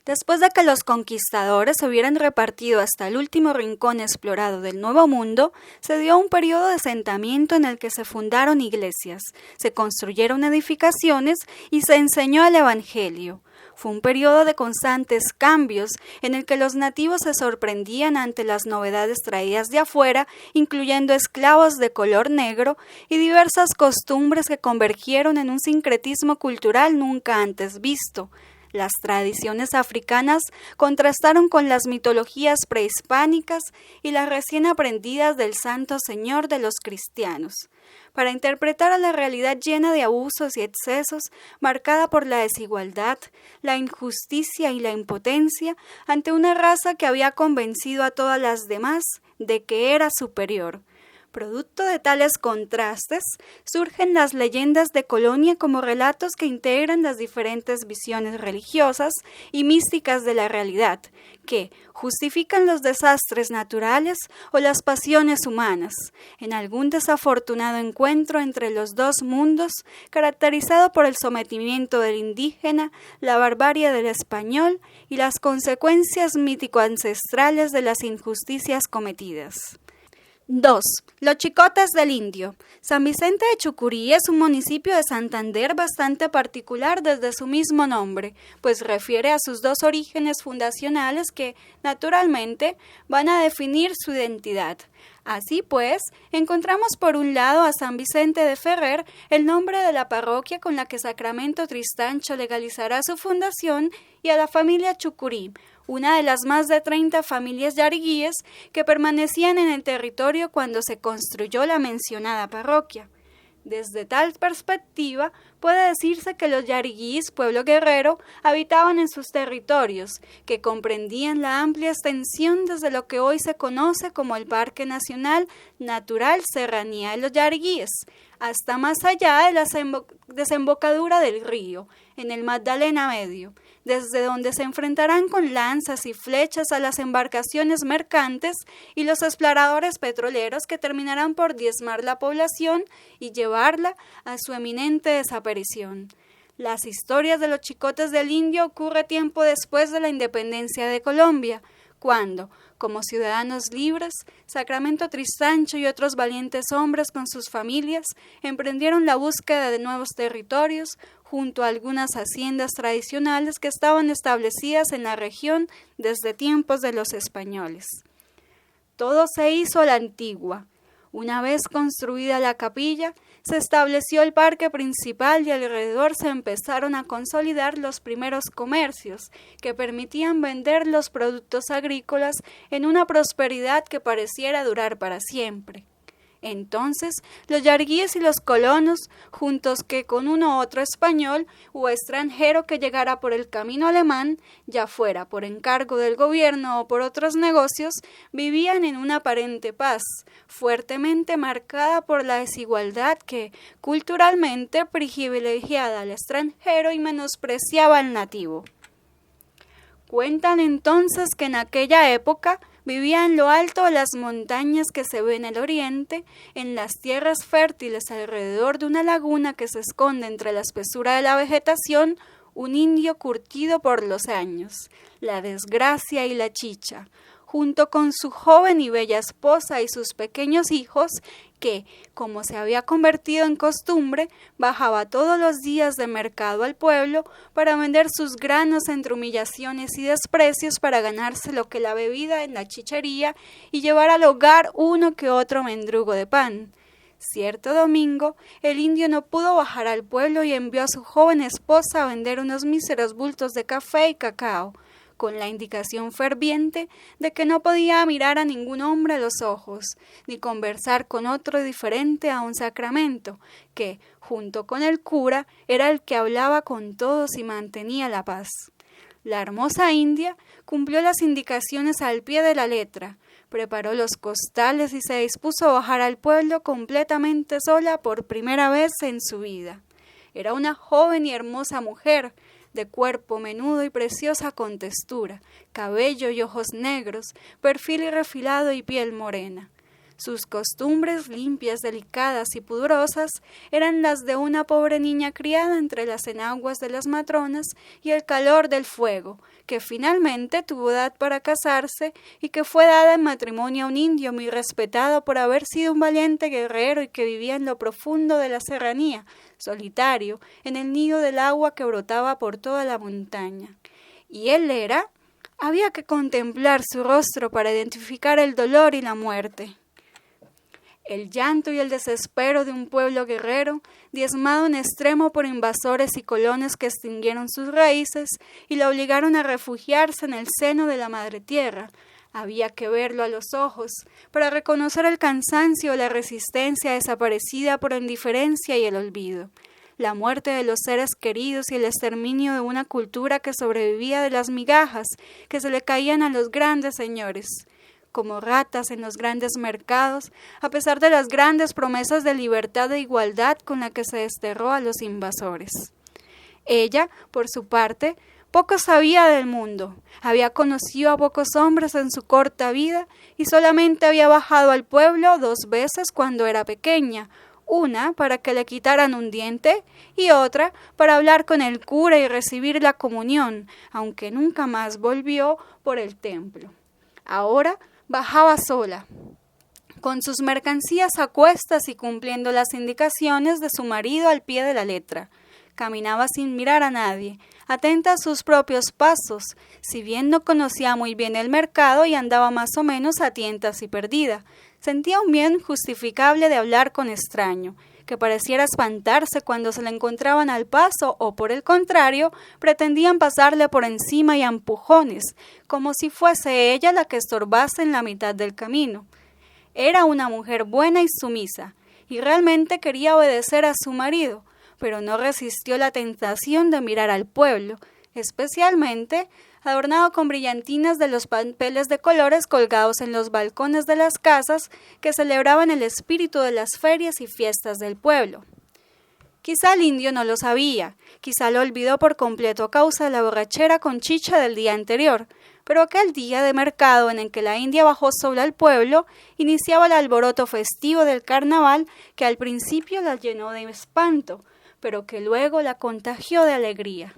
Después de que los conquistadores se hubieran repartido hasta el último rincón explorado del Nuevo Mundo, se dio un periodo de asentamiento en el que se fundaron iglesias, se construyeron edificaciones y se enseñó el Evangelio. Fue un periodo de constantes cambios en el que los nativos se sorprendían ante las novedades traídas de afuera, incluyendo esclavos de color negro y diversas costumbres que convergieron en un sincretismo cultural nunca antes visto. Las tradiciones africanas contrastaron con las mitologías prehispánicas y las recién aprendidas del Santo Señor de los cristianos. Para interpretar a la realidad llena de abusos y excesos, marcada por la desigualdad, la injusticia y la impotencia, ante una raza que había convencido a todas las demás de que era superior. Producto de tales contrastes, surgen las leyendas de Colonia como relatos que integran las diferentes visiones religiosas y místicas de la realidad, que justifican los desastres naturales o las pasiones humanas, en algún desafortunado encuentro entre los dos mundos, caracterizado por el sometimiento del indígena, la barbarie del español y las consecuencias mítico-ancestrales de las injusticias cometidas. 2. Los Chicotes del Indio. San Vicente de Chucurí es un municipio de Santander bastante particular desde su mismo nombre, pues refiere a sus dos orígenes fundacionales que, naturalmente, van a definir su identidad. Así pues, encontramos por un lado a San Vicente de Ferrer, el nombre de la parroquia con la que Sacramento Tristancho legalizará su fundación, y a la familia Chucurí, una de las más de 30 familias yariguíes que permanecían en el territorio cuando se construyó la mencionada parroquia. Desde tal perspectiva, puede decirse que los yariguíes, pueblo guerrero, habitaban en sus territorios, que comprendían la amplia extensión desde lo que hoy se conoce como el Parque Nacional Natural Serranía de los Yariguíes, hasta más allá de la desembocadura del río, en el Magdalena Medio, desde donde se enfrentarán con lanzas y flechas a las embarcaciones mercantes y los exploradores petroleros que terminarán por diezmar la población y llevarla a su eminente desaparición. Las historias de los Chicotes del Indio ocurre tiempo después de la independencia de Colombia, cuando, como ciudadanos libres, Sacramento Tristancho y otros valientes hombres con sus familias emprendieron la búsqueda de nuevos territorios junto a algunas haciendas tradicionales que estaban establecidas en la región desde tiempos de los españoles. Todo se hizo a la antigua. Una vez construida la capilla, se estableció el parque principal y alrededor se empezaron a consolidar los primeros comercios que permitían vender los productos agrícolas en una prosperidad que pareciera durar para siempre. Entonces, los yarguíes y los colonos, juntos que con uno u otro español o extranjero que llegara por el camino alemán, ya fuera por encargo del gobierno o por otros negocios, vivían en una aparente paz, fuertemente marcada por la desigualdad que, culturalmente, privilegiaba al extranjero y menospreciaba al nativo. Cuentan entonces que en aquella época vivía en lo alto de las montañas que se ven en el oriente, en las tierras fértiles alrededor de una laguna que se esconde entre la espesura de la vegetación, un indio curtido por los años, la desgracia y la chicha, junto con su joven y bella esposa y sus pequeños hijos, que, como se había convertido en costumbre, bajaba todos los días de mercado al pueblo para vender sus granos entre humillaciones y desprecios para ganarse lo que la bebida en la chichería y llevar al hogar uno que otro mendrugo de pan. Cierto domingo, el indio no pudo bajar al pueblo y envió a su joven esposa a vender unos míseros bultos de café y cacao, con la indicación ferviente de que no podía mirar a ningún hombre a los ojos, ni conversar con otro diferente a un Sacramento, que, junto con el cura, era el que hablaba con todos y mantenía la paz. La hermosa india cumplió las indicaciones al pie de la letra, preparó los costales y se dispuso a bajar al pueblo completamente sola por primera vez en su vida. Era una joven y hermosa mujer, de cuerpo menudo y preciosa contextura, cabello y ojos negros, perfil irrefilado y piel morena. Sus costumbres limpias, delicadas y pudorosas eran las de una pobre niña criada entre las enaguas de las matronas y el calor del fuego, que finalmente tuvo edad para casarse y que fue dada en matrimonio a un indio muy respetado por haber sido un valiente guerrero y que vivía en lo profundo de la serranía, solitario, en el nido del agua que brotaba por toda la montaña. ¿Y él era? Había que contemplar su rostro para identificar el dolor y la muerte. El llanto y el desespero de un pueblo guerrero, diezmado en extremo por invasores y colonos que extinguieron sus raíces y lo obligaron a refugiarse en el seno de la madre tierra. Había que verlo a los ojos para reconocer el cansancio o la resistencia desaparecida por la indiferencia y el olvido. La muerte de los seres queridos y el exterminio de una cultura que sobrevivía de las migajas que se le caían a los grandes señores. Como ratas en los grandes mercados, a pesar de las grandes promesas de libertad e igualdad con la que se desterró a los invasores. Ella, por su parte, poco sabía del mundo, había conocido a pocos hombres en su corta vida y solamente había bajado al pueblo 2 veces cuando era pequeña, una para que le quitaran un diente y otra para hablar con el cura y recibir la comunión, aunque nunca más volvió por el templo. Ahora bajaba sola, con sus mercancías a cuestas y cumpliendo las indicaciones de su marido al pie de la letra. Caminaba sin mirar a nadie, atenta a sus propios pasos, si bien no conocía muy bien el mercado y andaba más o menos a tientas y perdida. Sentía un miedo injustificable de hablar con extraño, que pareciera espantarse cuando se le encontraban al paso o, por el contrario, pretendían pasarle por encima y a empujones, como si fuese ella la que estorbase en la mitad del camino. Era una mujer buena y sumisa, y realmente quería obedecer a su marido, pero no resistió la tentación de mirar al pueblo, especialmente adornado con brillantinas de los papeles de colores colgados en los balcones de las casas que celebraban el espíritu de las ferias y fiestas del pueblo. Quizá el indio no lo sabía, quizá lo olvidó por completo a causa de la borrachera con chicha del día anterior, pero aquel día de mercado en el que la India bajó sola al pueblo, iniciaba el alboroto festivo del carnaval que al principio la llenó de espanto, pero que luego la contagió de alegría.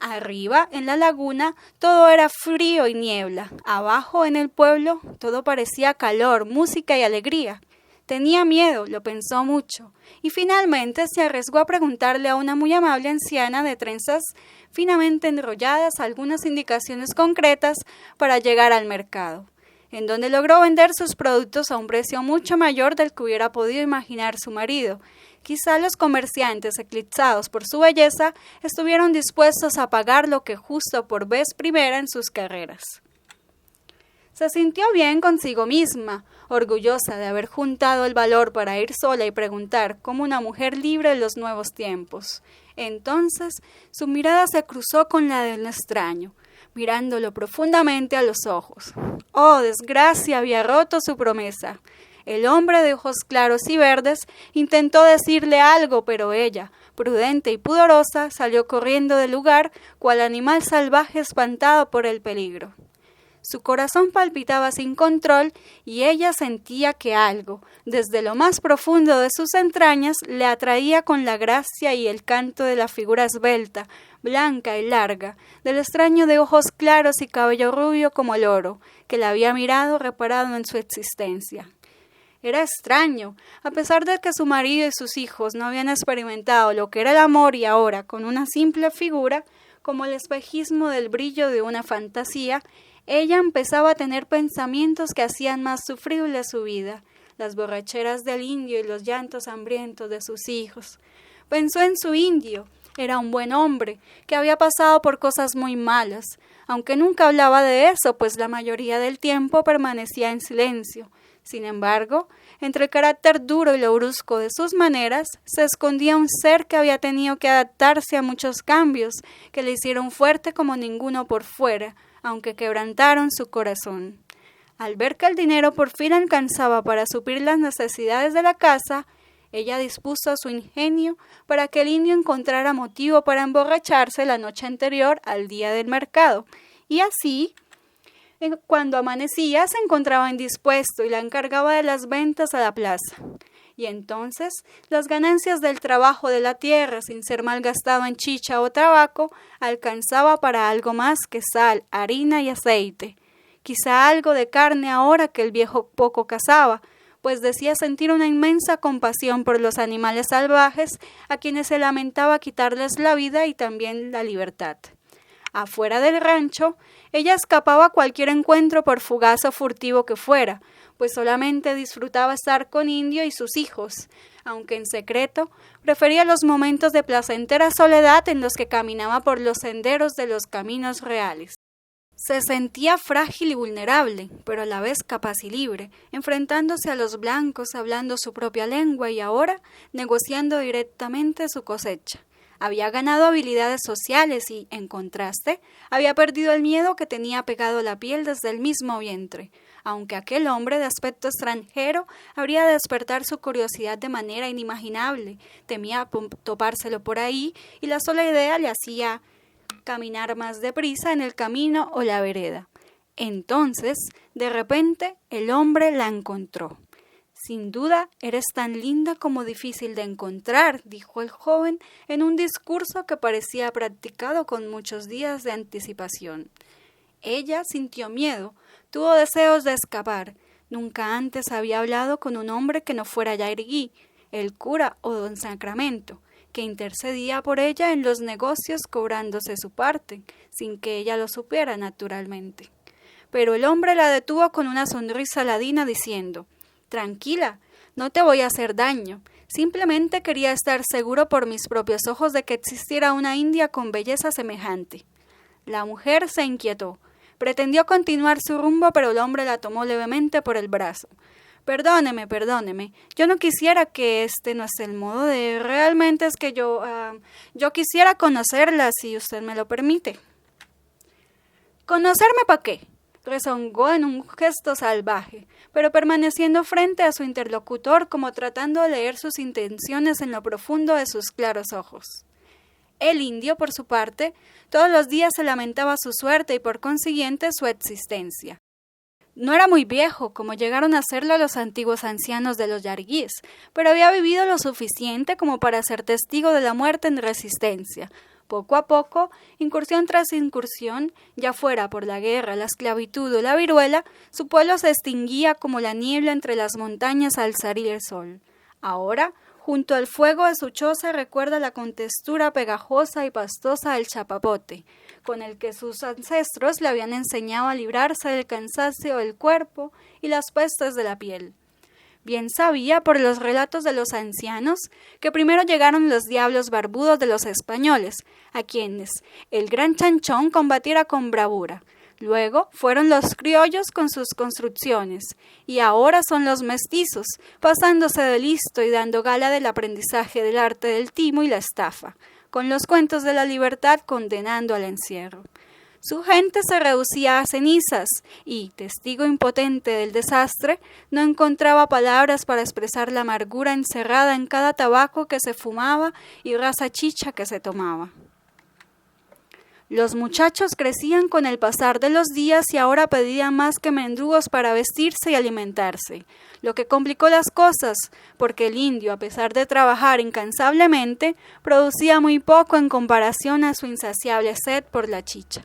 Arriba, en la laguna, todo era frío y niebla. Abajo, en el pueblo, todo parecía calor, música y alegría. Tenía miedo, lo pensó mucho, y finalmente se arriesgó a preguntarle a una muy amable anciana de trenzas finamente enrolladas algunas indicaciones concretas para llegar al mercado, en donde logró vender sus productos a un precio mucho mayor del que hubiera podido imaginar su marido. Quizá los comerciantes, eclipsados por su belleza, estuvieron dispuestos a pagar lo que justo por vez primera en sus carreras. Se sintió bien consigo misma, orgullosa de haber juntado el valor para ir sola y preguntar como una mujer libre de los nuevos tiempos. Entonces su mirada se cruzó con la del extraño, mirándolo profundamente a los ojos. ¡Oh, desgracia! Había roto su promesa. El hombre de ojos claros y verdes intentó decirle algo, pero ella, prudente y pudorosa, salió corriendo del lugar, cual animal salvaje espantado por el peligro. Su corazón palpitaba sin control y ella sentía que algo, desde lo más profundo de sus entrañas, le atraía con la gracia y el canto de la figura esbelta, blanca y larga, del extraño de ojos claros y cabello rubio como el oro, que la había mirado reparado en su existencia. Era extraño, a pesar de que su marido y sus hijos no habían experimentado lo que era el amor y ahora, con una simple figura, como el espejismo del brillo de una fantasía, ella empezaba a tener pensamientos que hacían más sufrible su vida, las borracheras del indio y los llantos hambrientos de sus hijos. Pensó en su indio, era un buen hombre, que había pasado por cosas muy malas, aunque nunca hablaba de eso, pues la mayoría del tiempo permanecía en silencio. Sin embargo, entre el carácter duro y lo brusco de sus maneras, se escondía un ser que había tenido que adaptarse a muchos cambios, que le hicieron fuerte como ninguno por fuera, aunque quebrantaron su corazón. Al ver que el dinero por fin alcanzaba para suplir las necesidades de la casa, Ella dispuso su ingenio para que el indio encontrara motivo para emborracharse la noche anterior al día del mercado, y así, cuando amanecía, se encontraba indispuesto y la encargaba de las ventas a la plaza. Y entonces las ganancias del trabajo de la tierra, sin ser malgastado en chicha o tabaco, alcanzaba para algo más que sal, harina y aceite. Quizá algo de carne ahora que el viejo poco cazaba, pues decía sentir una inmensa compasión por los animales salvajes a quienes se lamentaba quitarles la vida y también la libertad. Afuera del rancho, ella escapaba a cualquier encuentro por fugaz o furtivo que fuera, pues solamente disfrutaba estar con Indio y sus hijos, aunque en secreto prefería los momentos de placentera soledad en los que caminaba por los senderos de los caminos reales. Se sentía frágil y vulnerable, pero a la vez capaz y libre, enfrentándose a los blancos, hablando su propia lengua y ahora negociando directamente su cosecha. Había ganado habilidades sociales y, en contraste, había perdido el miedo que tenía pegado a la piel desde el mismo vientre, aunque aquel hombre de aspecto extranjero habría de despertar su curiosidad de manera inimaginable. Temía topárselo por ahí y la sola idea le hacía caminar más deprisa en el camino o la vereda. Entonces, de repente, el hombre la encontró. «Sin duda, eres tan linda como difícil de encontrar», dijo el joven en un discurso que parecía practicado con muchos días de anticipación. Ella sintió miedo, tuvo deseos de escapar. Nunca antes había hablado con un hombre que no fuera Yairguí, el cura o don Sacramento, que intercedía por ella en los negocios cobrándose su parte, sin que ella lo supiera naturalmente. Pero el hombre la detuvo con una sonrisa ladina diciendo: «Tranquila, no te voy a hacer daño. Simplemente quería estar seguro por mis propios ojos de que existiera una india con belleza semejante». La mujer se inquietó. Pretendió continuar su rumbo, pero el hombre la tomó levemente por el brazo. «Perdóneme, yo no quisiera que este no es el modo de... Realmente es que yo quisiera conocerla, si usted me lo permite». «¿Conocerme para qué?», rezongó en un gesto salvaje, pero permaneciendo frente a su interlocutor como tratando de leer sus intenciones en lo profundo de sus claros ojos. El indio, por su parte, todos los días se lamentaba su suerte y por consiguiente su existencia. No era muy viejo, como llegaron a serlo los antiguos ancianos de los yarguíes, pero había vivido lo suficiente como para ser testigo de la muerte en resistencia. Poco a poco, incursión tras incursión, ya fuera por la guerra, la esclavitud o la viruela, su pueblo se extinguía como la niebla entre las montañas al salir el sol. Ahora, junto al fuego de su choza, recuerda la contextura pegajosa y pastosa del chapapote, con el que sus ancestros le habían enseñado a librarse del cansancio del cuerpo y las pestes de la piel. Bien sabía, por los relatos de los ancianos, que primero llegaron los diablos barbudos de los españoles, a quienes el gran Chanchón combatiera con bravura. Luego fueron los criollos con sus construcciones, y ahora son los mestizos, pasándose de listo y dando gala del aprendizaje del arte del timo y la estafa, con los cuentos de la libertad condenando al encierro. Su gente se reducía a cenizas y, testigo impotente del desastre, no encontraba palabras para expresar la amargura encerrada en cada tabaco que se fumaba y rasa chicha que se tomaba. Los muchachos crecían con el pasar de los días y ahora pedían más que mendrugos para vestirse y alimentarse, lo que complicó las cosas, porque el indio, a pesar de trabajar incansablemente, producía muy poco en comparación a su insaciable sed por la chicha.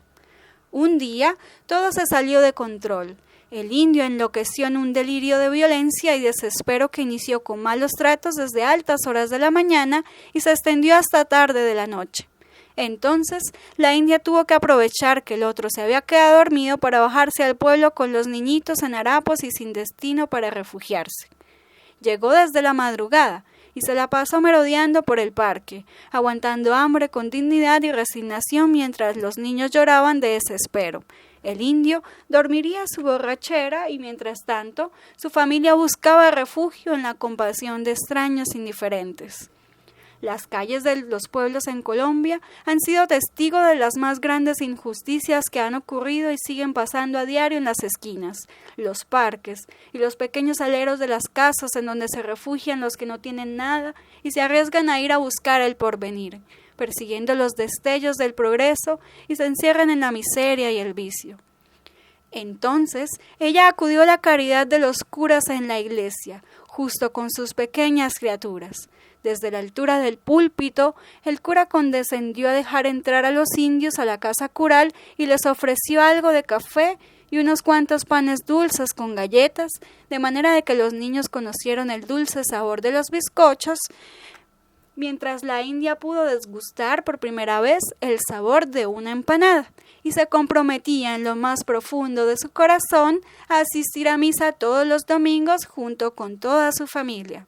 Un día todo se salió de control. El indio enloqueció en un delirio de violencia y desespero que inició con malos tratos desde altas horas de la mañana y se extendió hasta tarde de la noche. Entonces la india tuvo que aprovechar que el otro se había quedado dormido para bajarse al pueblo con los niñitos en harapos y sin destino para refugiarse. Llegó desde la madrugada y se la pasó merodeando por el parque, aguantando hambre con dignidad y resignación mientras los niños lloraban de desespero. El indio dormiría su borrachera y mientras tanto su familia buscaba refugio en la compasión de extraños indiferentes. Las calles de los pueblos en Colombia han sido testigo de las más grandes injusticias que han ocurrido y siguen pasando a diario en las esquinas, los parques y los pequeños aleros de las casas en donde se refugian los que no tienen nada y se arriesgan a ir a buscar el porvenir, persiguiendo los destellos del progreso y se encierran en la miseria y el vicio. Entonces, ella acudió a la caridad de los curas en la iglesia, justo con sus pequeñas criaturas. Desde la altura del púlpito, el cura condescendió a dejar entrar a los indios a la casa cural y les ofreció algo de café y unos cuantos panes dulces con galletas, de manera de que los niños conocieron el dulce sabor de los bizcochos, mientras la india pudo desgustar por primera vez el sabor de una empanada, y se comprometía en lo más profundo de su corazón a asistir a misa todos los domingos junto con toda su familia.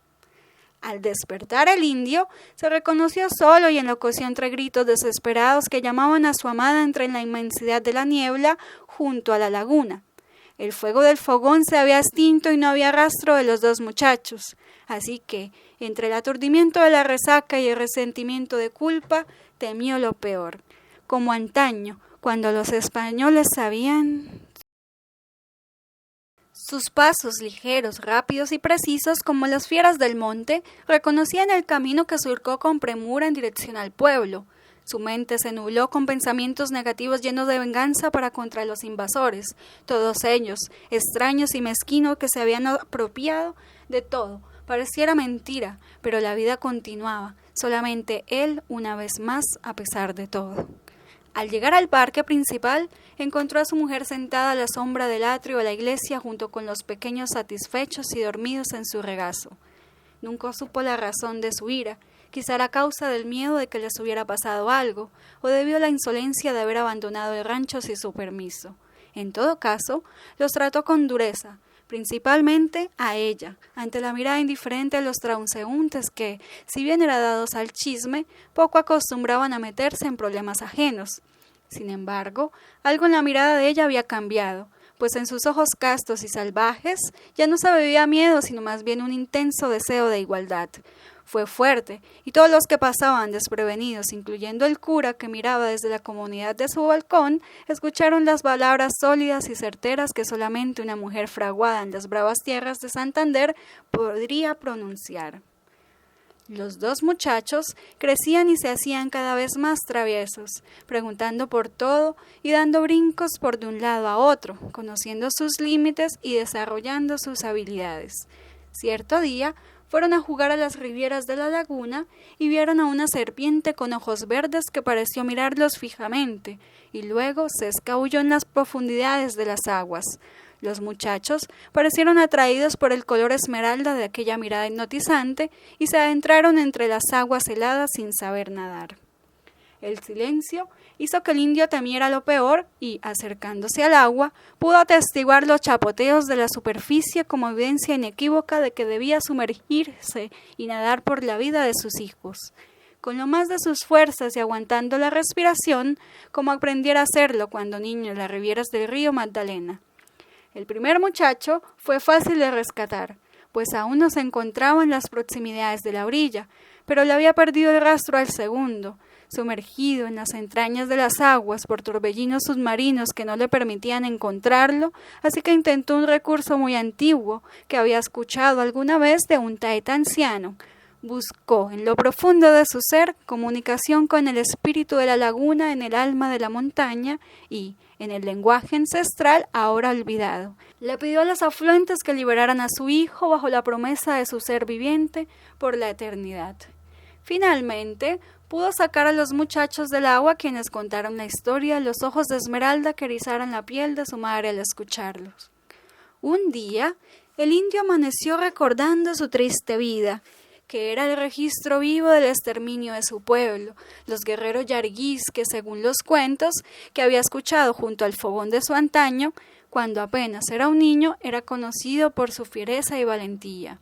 Al despertar el indio, se reconoció solo y enloqueció entre gritos desesperados que llamaban a su amada entre la inmensidad de la niebla junto a la laguna. El fuego del fogón se había extinto y no había rastro de los dos muchachos, así que, entre el aturdimiento de la resaca y el resentimiento de culpa, temió lo peor, como antaño, cuando los españoles sabían. Sus pasos ligeros, rápidos y precisos como las fieras del monte, reconocían el camino que surcó con premura en dirección al pueblo. Su mente se nubló con pensamientos negativos llenos de venganza para contra los invasores, todos ellos, extraños y mezquinos que se habían apropiado de todo. Pareciera mentira, pero la vida continuaba, solamente él una vez más a pesar de todo. Al llegar al parque principal, encontró a su mujer sentada a la sombra del atrio de la iglesia junto con los pequeños satisfechos y dormidos en su regazo. Nunca supo la razón de su ira, quizá a causa del miedo de que les hubiera pasado algo, o debido a la insolencia de haber abandonado el rancho sin su permiso. En todo caso, los trató con dureza, principalmente a ella, ante la mirada indiferente de los transeúntes que, si bien eran dados al chisme, poco acostumbraban a meterse en problemas ajenos. Sin embargo, algo en la mirada de ella había cambiado, pues en sus ojos castos y salvajes ya no se veía miedo, sino más bien un intenso deseo de igualdad. Fue fuerte, y todos los que pasaban desprevenidos, incluyendo el cura que miraba desde la comodidad de su balcón, escucharon las palabras sólidas y certeras que solamente una mujer fraguada en las bravas tierras de Santander podría pronunciar. Los dos muchachos crecían y se hacían cada vez más traviesos, preguntando por todo y dando brincos por de un lado a otro, conociendo sus límites y desarrollando sus habilidades. Cierto día, fueron a jugar a las rivieras de la laguna y vieron a una serpiente con ojos verdes que pareció mirarlos fijamente, y luego se escabulló en las profundidades de las aguas. Los muchachos parecieron atraídos por el color esmeralda de aquella mirada hipnotizante y se adentraron entre las aguas heladas sin saber nadar. El silencio hizo que el indio temiera lo peor y, acercándose al agua, pudo atestiguar los chapoteos de la superficie como evidencia inequívoca de que debía sumergirse y nadar por la vida de sus hijos. Con lo más de sus fuerzas y aguantando la respiración, como aprendiera a hacerlo cuando niño en las rivieras del río Magdalena. El primer muchacho fue fácil de rescatar, pues aún no se encontraba en las proximidades de la orilla, pero le había perdido el rastro al segundo, sumergido en las entrañas de las aguas por torbellinos submarinos que no le permitían encontrarlo, así que intentó un recurso muy antiguo que había escuchado alguna vez de un taita anciano. Buscó en lo profundo de su ser comunicación con el espíritu de la laguna en el alma de la montaña y, en el lenguaje ancestral ahora olvidado, le pidió a los afluentes que liberaran a su hijo bajo la promesa de su ser viviente por la eternidad. Finalmente, pudo sacar a los muchachos del agua, quienes contaron la historia, los ojos de Esmeralda que erizaron la piel de su madre al escucharlos. Un día, el indio amaneció recordando su triste vida, que era el registro vivo del exterminio de su pueblo, los guerreros yarguís que, según los cuentos que había escuchado junto al fogón de su antaño, cuando apenas era un niño, era conocido por su fiereza y valentía.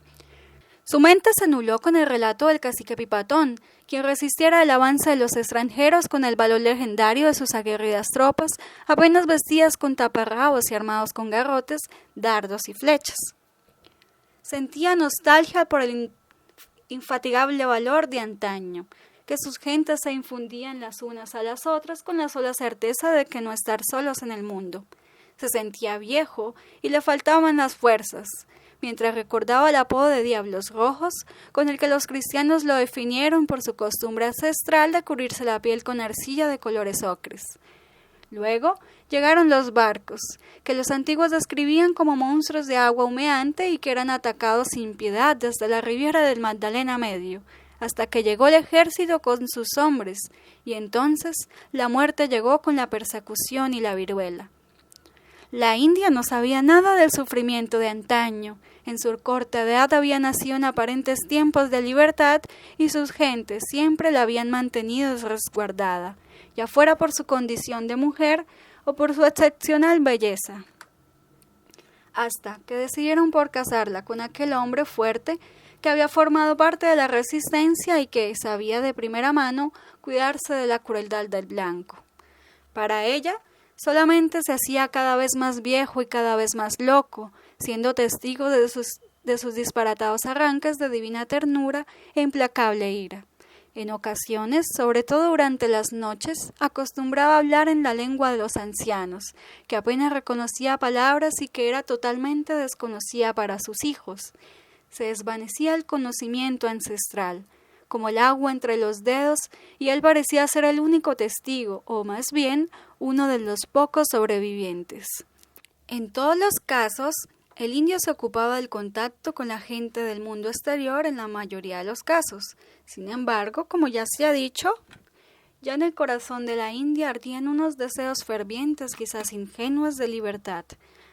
Su mente se nubló con el relato del cacique Pipatón, quien resistiera el avance de los extranjeros con el valor legendario de sus aguerridas tropas, apenas vestidas con taparrabos y armados con garrotes, dardos y flechas. Sentía nostalgia por el infatigable valor de antaño, que sus gentes se infundían las unas a las otras con la sola certeza de que no estar solos en el mundo. Se sentía viejo y le faltaban las fuerzas, mientras recordaba el apodo de Diablos Rojos, con el que los cristianos lo definieron por su costumbre ancestral de cubrirse la piel con arcilla de colores ocres. Luego llegaron los barcos, que los antiguos describían como monstruos de agua humeante y que eran atacados sin piedad desde la Riviera del Magdalena Medio, hasta que llegó el ejército con sus hombres, y entonces la muerte llegó con la persecución y la viruela. La India no sabía nada del sufrimiento de antaño. En su corta edad había nacido en aparentes tiempos de libertad y sus gentes siempre la habían mantenido resguardada, ya fuera por su condición de mujer o por su excepcional belleza. Hasta que decidieron por casarla con aquel hombre fuerte que había formado parte de la resistencia y que sabía de primera mano cuidarse de la crueldad del blanco. Para ella, solamente se hacía cada vez más viejo y cada vez más loco, siendo testigo de sus disparatados arranques de divina ternura e implacable ira. En ocasiones, sobre todo durante las noches, acostumbraba a hablar en la lengua de los ancianos, que apenas reconocía palabras y que era totalmente desconocida para sus hijos. Se desvanecía el conocimiento ancestral, como el agua entre los dedos, y él parecía ser el único testigo, o más bien, uno de los pocos sobrevivientes. En todos los casos, el indio se ocupaba del contacto con la gente del mundo exterior en la mayoría de los casos. Sin embargo, como ya se ha dicho, ya en el corazón de la India ardían unos deseos fervientes, quizás ingenuos, de libertad.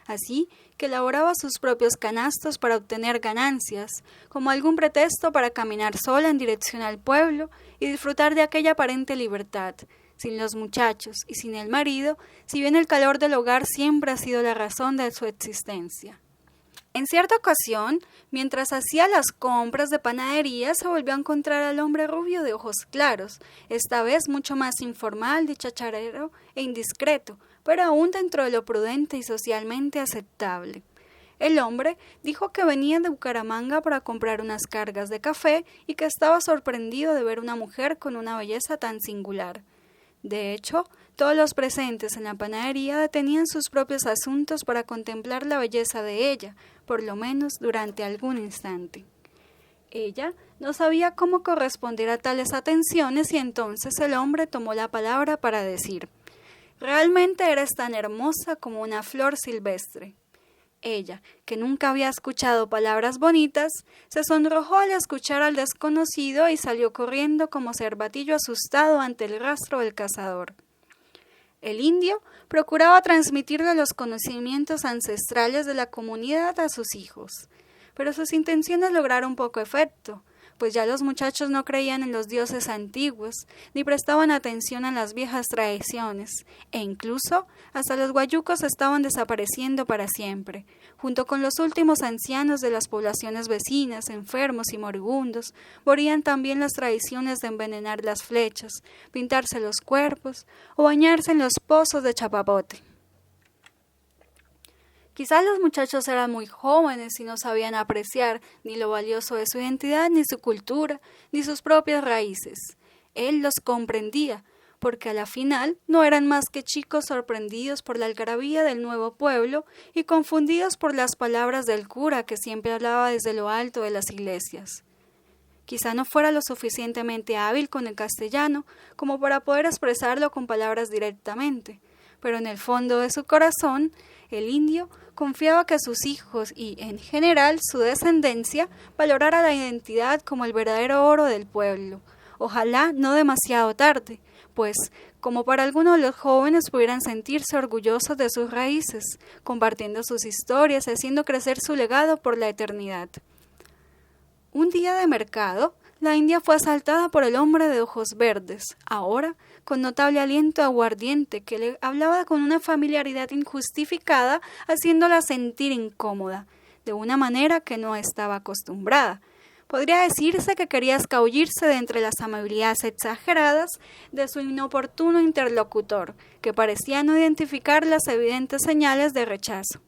Así que elaboraba sus propios canastos para obtener ganancias, como algún pretexto para caminar sola en dirección al pueblo y disfrutar de aquella aparente libertad, sin los muchachos y sin el marido, si bien el calor del hogar siempre ha sido la razón de su existencia. En cierta ocasión, mientras hacía las compras de panadería, se volvió a encontrar al hombre rubio de ojos claros, esta vez mucho más informal, dicharachero e indiscreto, pero aún dentro de lo prudente y socialmente aceptable. El hombre dijo que venía de Bucaramanga para comprar unas cargas de café y que estaba sorprendido de ver una mujer con una belleza tan singular. De hecho, todos los presentes en la panadería detenían sus propios asuntos para contemplar la belleza de ella, por lo menos durante algún instante. Ella no sabía cómo corresponder a tales atenciones y entonces el hombre tomó la palabra para decir: «Realmente eres tan hermosa como una flor silvestre». Ella, que nunca había escuchado palabras bonitas, se sonrojó al escuchar al desconocido y salió corriendo como cervatillo asustado ante el rastro del cazador. El indio procuraba transmitirle los conocimientos ancestrales de la comunidad a sus hijos, pero sus intenciones lograron poco efecto, pues ya los muchachos no creían en los dioses antiguos, ni prestaban atención a las viejas tradiciones, e incluso hasta los guayucos estaban desapareciendo para siempre, junto con los últimos ancianos de las poblaciones vecinas, enfermos y moribundos. Morían también las tradiciones de envenenar las flechas, pintarse los cuerpos o bañarse en los pozos de chapapote. Quizás los muchachos eran muy jóvenes y no sabían apreciar ni lo valioso de su identidad, ni su cultura, ni sus propias raíces. Él los comprendía, porque a la final no eran más que chicos sorprendidos por la algarabía del nuevo pueblo y confundidos por las palabras del cura que siempre hablaba desde lo alto de las iglesias. Quizá no fuera lo suficientemente hábil con el castellano como para poder expresarlo con palabras directamente, pero en el fondo de su corazón, el indio confiaba que sus hijos y, en general, su descendencia valorara la identidad como el verdadero oro del pueblo. Ojalá no demasiado tarde, pues, como para algunos de los jóvenes pudieran sentirse orgullosos de sus raíces, compartiendo sus historias y haciendo crecer su legado por la eternidad. Un día de mercado, la India fue asaltada por el hombre de ojos verdes, ahora con notable aliento aguardiente, que le hablaba con una familiaridad injustificada, haciéndola sentir incómoda, de una manera que no estaba acostumbrada. Podría decirse que quería escabullirse de entre las amabilidades exageradas de su inoportuno interlocutor, que parecía no identificar las evidentes señales de rechazo.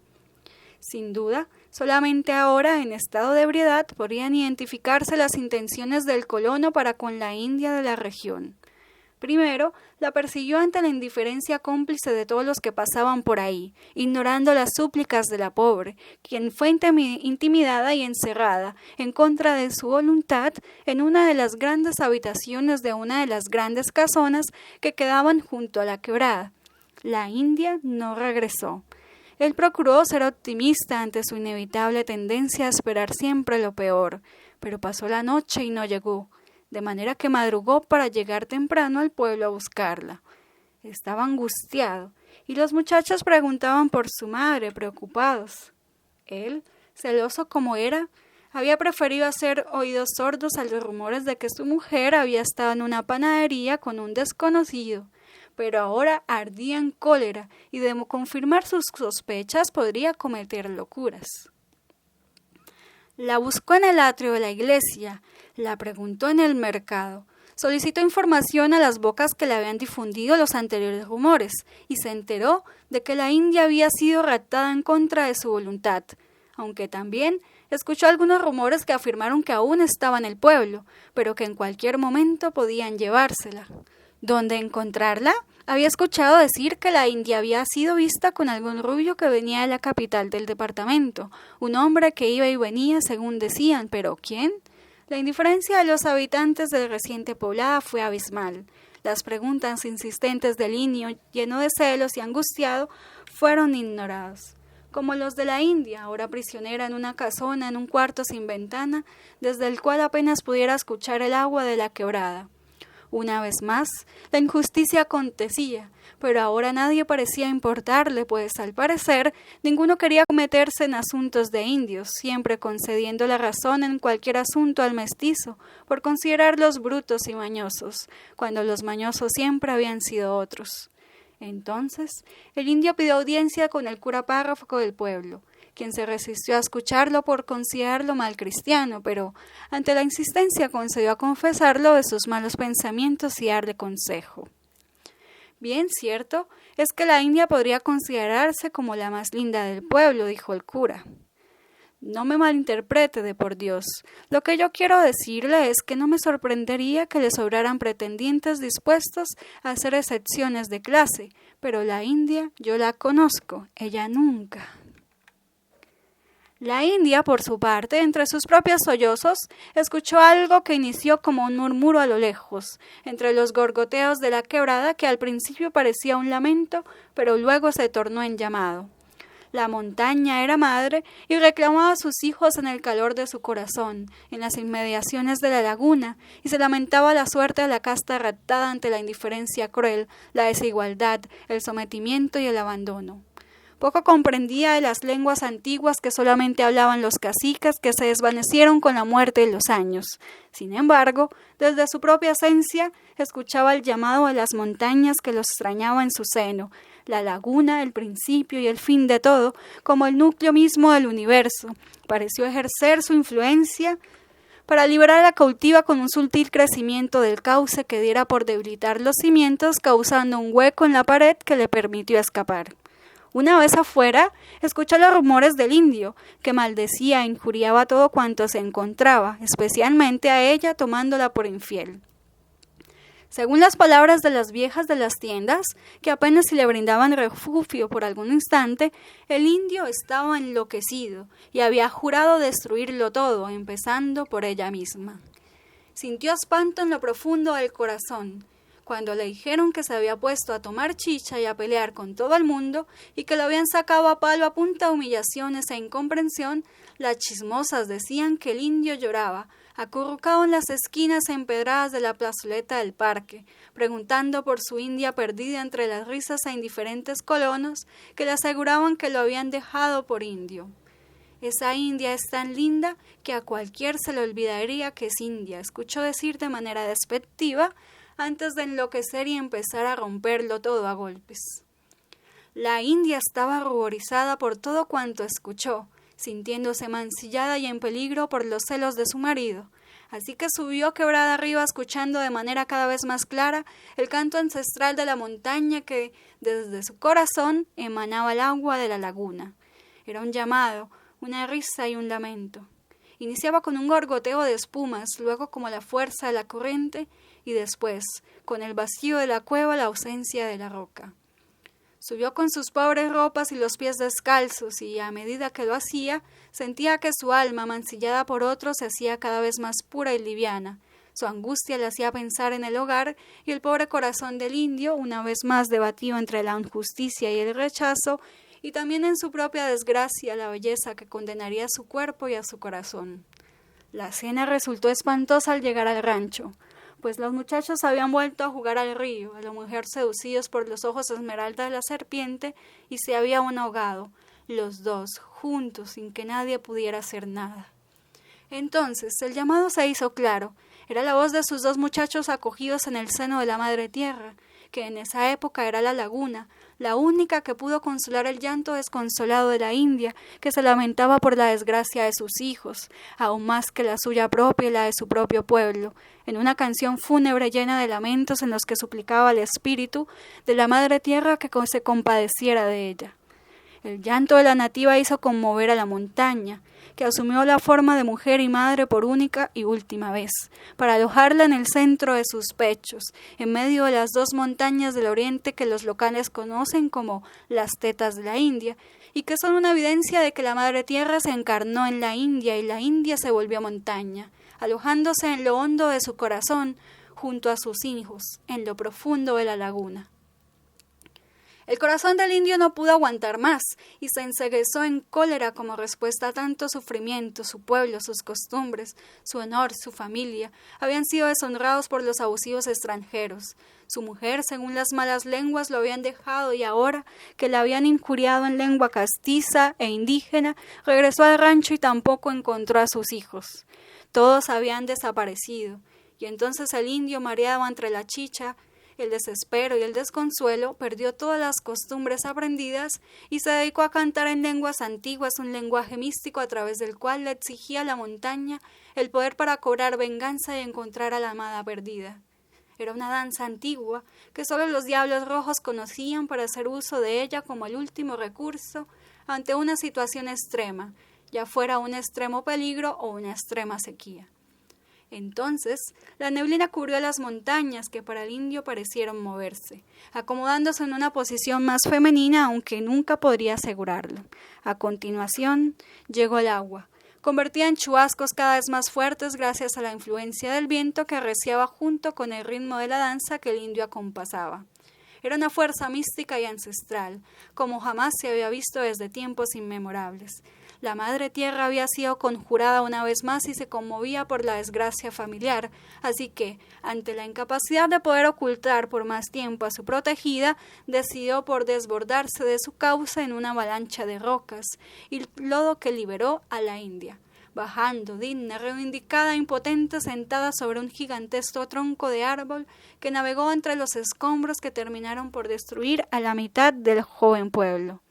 Sin duda, Solamente ahora, en estado de ebriedad, podrían identificarse las intenciones del colono para con la India de la región. Primero, la persiguió ante la indiferencia cómplice de todos los que pasaban por ahí, ignorando las súplicas de la pobre, quien fue intimidada y encerrada, en contra de su voluntad, en una de las grandes habitaciones de una de las grandes casonas que quedaban junto a la quebrada. La India no regresó. Él procuró ser optimista ante su inevitable tendencia a esperar siempre lo peor, pero pasó la noche y no llegó, de manera que madrugó para llegar temprano al pueblo a buscarla. Estaba angustiado, y los muchachos preguntaban por su madre, preocupados. Él, celoso como era, había preferido hacer oídos sordos a los rumores de que su mujer había estado en una panadería con un desconocido, pero ahora ardía en cólera y de confirmar sus sospechas podría cometer locuras. La buscó en el atrio de la iglesia, la preguntó en el mercado, solicitó información a las bocas que le habían difundido los anteriores rumores y se enteró de que la India había sido raptada en contra de su voluntad, aunque también escuchó algunos rumores que afirmaron que aún estaba en el pueblo, pero que en cualquier momento podían llevársela. ¿Dónde encontrarla? Había escuchado decir que la India había sido vista con algún rubio que venía de la capital del departamento, un hombre que iba y venía según decían, pero ¿quién? La indiferencia de los habitantes del reciente poblado fue abismal. Las preguntas insistentes del indio, lleno de celos y angustiado, fueron ignorados. Como los de la India, ahora prisionera en una casona en un cuarto sin ventana, desde el cual apenas pudiera escuchar el agua de la quebrada. Una vez más, la injusticia acontecía, pero ahora nadie parecía importarle, pues, al parecer, ninguno quería meterse en asuntos de indios, siempre concediendo la razón en cualquier asunto al mestizo, por considerarlos brutos y mañosos, cuando los mañosos siempre habían sido otros. Entonces, el indio pidió audiencia con el cura párroco del pueblo, quien se resistió a escucharlo por considerarlo mal cristiano, pero ante la insistencia concedió a confesarlo de sus malos pensamientos y darle consejo. Bien cierto es que la India podría considerarse como la más linda del pueblo, dijo el cura. No me malinterprete, de por Dios. Lo que yo quiero decirle es que no me sorprendería que le sobraran pretendientes dispuestos a hacer excepciones de clase, pero la India yo la conozco, ella nunca. La India, por su parte, entre sus propios sollozos, escuchó algo que inició como un murmuro a lo lejos, entre los gorgoteos de la quebrada que al principio parecía un lamento, pero luego se tornó en llamado. La montaña era madre y reclamaba a sus hijos en el calor de su corazón, en las inmediaciones de la laguna, y se lamentaba la suerte de la casta raptada ante la indiferencia cruel, la desigualdad, el sometimiento y el abandono. Poco comprendía de las lenguas antiguas que solamente hablaban los caciques que se desvanecieron con la muerte de los años. Sin embargo, desde su propia esencia, escuchaba el llamado de las montañas que los extrañaba en su seno, la laguna, el principio y el fin de todo, como el núcleo mismo del universo. Pareció ejercer su influencia para liberar a la cautiva con un sutil crecimiento del cauce que diera por debilitar los cimientos, causando un hueco en la pared que le permitió escapar. Una vez afuera, escuchó los rumores del indio, que maldecía e injuriaba a todo cuanto se encontraba, especialmente a ella, tomándola por infiel. Según las palabras de las viejas de las tiendas, que apenas si le brindaban refugio por algún instante, el indio estaba enloquecido y había jurado destruirlo todo, empezando por ella misma. Sintió espanto en lo profundo del corazón. Cuando le dijeron que se había puesto a tomar chicha y a pelear con todo el mundo y que lo habían sacado a palo a punta de humillaciones e incomprensión, las chismosas decían que el indio lloraba, acurrucado en las esquinas empedradas de la plazoleta del parque, preguntando por su India perdida entre las risas e indiferentes colonos que le aseguraban que lo habían dejado por indio. Esa India es tan linda que a cualquier se le olvidaría que es India, escuchó decir de manera despectiva, antes de enloquecer y empezar a romperlo todo a golpes. La India estaba ruborizada por todo cuanto escuchó, sintiéndose mancillada y en peligro por los celos de su marido, así que subió quebrada arriba escuchando de manera cada vez más clara el canto ancestral de la montaña que, desde su corazón, emanaba el agua de la laguna. Era un llamado, una risa y un lamento. Iniciaba con un gorgoteo de espumas, luego como la fuerza de la corriente y después, con el vacío de la cueva, la ausencia de la roca. Subió con sus pobres ropas y los pies descalzos y, a medida que lo hacía, sentía que su alma, mancillada por otros, se hacía cada vez más pura y liviana. Su angustia le hacía pensar en el hogar y el pobre corazón del indio, una vez más debatido entre la injusticia y el rechazo, y también en su propia desgracia, la belleza que condenaría a su cuerpo y a su corazón. La cena resultó espantosa al llegar al rancho, pues los muchachos habían vuelto a jugar al río, a la mujer seducidos por los ojos esmeralda de la serpiente, y se habían ahogado, los dos, juntos, sin que nadie pudiera hacer nada. Entonces el llamado se hizo claro, era la voz de sus dos muchachos acogidos en el seno de la madre tierra, que en esa época era la laguna, la única que pudo consolar el llanto desconsolado de la India, que se lamentaba por la desgracia de sus hijos, aún más que la suya propia y la de su propio pueblo, en una canción fúnebre llena de lamentos en los que suplicaba al espíritu de la madre tierra que se compadeciera de ella. El llanto de la nativa hizo conmover a la montaña, que asumió la forma de mujer y madre por única y última vez, para alojarla en el centro de sus pechos, en medio de las dos montañas del oriente que los locales conocen como las tetas de la India, y que son una evidencia de que la madre tierra se encarnó en la India y la India se volvió montaña, alojándose en lo hondo de su corazón, junto a sus hijos, en lo profundo de la laguna. El corazón del indio no pudo aguantar más y se enceguezó en cólera como respuesta a tanto sufrimiento. Su pueblo, sus costumbres, su honor, su familia habían sido deshonrados por los abusivos extranjeros. Su mujer, según las malas lenguas, lo habían dejado y ahora que la habían injuriado en lengua castiza e indígena, regresó al rancho y tampoco encontró a sus hijos. Todos habían desaparecido y entonces el indio, mareado entre la chicha, el desespero y el desconsuelo, perdió todas las costumbres aprendidas y se dedicó a cantar en lenguas antiguas, un lenguaje místico a través del cual le exigía a la montaña el poder para cobrar venganza y encontrar a la amada perdida. Era una danza antigua que solo los diablos rojos conocían para hacer uso de ella como el último recurso ante una situación extrema, ya fuera un extremo peligro o una extrema sequía. Entonces, la neblina cubrió las montañas que para el indio parecieron moverse, acomodándose en una posición más femenina, aunque nunca podría asegurarlo. A continuación, llegó el agua, convertida en chubascos cada vez más fuertes gracias a la influencia del viento que arreciaba junto con el ritmo de la danza que el indio acompasaba. Era una fuerza mística y ancestral, como jamás se había visto desde tiempos inmemorables. La madre tierra había sido conjurada una vez más y se conmovía por la desgracia familiar, así que, ante la incapacidad de poder ocultar por más tiempo a su protegida, decidió por desbordarse de su causa en una avalancha de rocas y lodo que liberó a la India. Bajando, digna, reivindicada e impotente, sentada sobre un gigantesco tronco de árbol que navegó entre los escombros que terminaron por destruir a la mitad del joven pueblo.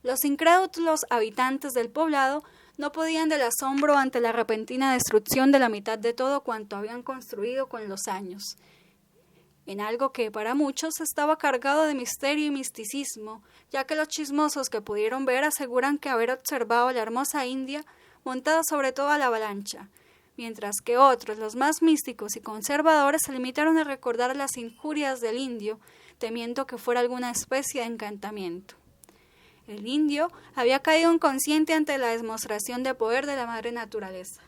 Los incrédulos habitantes del poblado no podían del asombro ante la repentina destrucción de la mitad de todo cuanto habían construido con los años, en algo que para muchos estaba cargado de misterio y misticismo, ya que los chismosos que pudieron ver aseguran que haber observado la hermosa India montada sobre toda la avalancha, mientras que otros, los más místicos y conservadores, se limitaron a recordar las injurias del indio, temiendo que fuera alguna especie de encantamiento. El indio había caído inconsciente ante la demostración de poder de la madre naturaleza,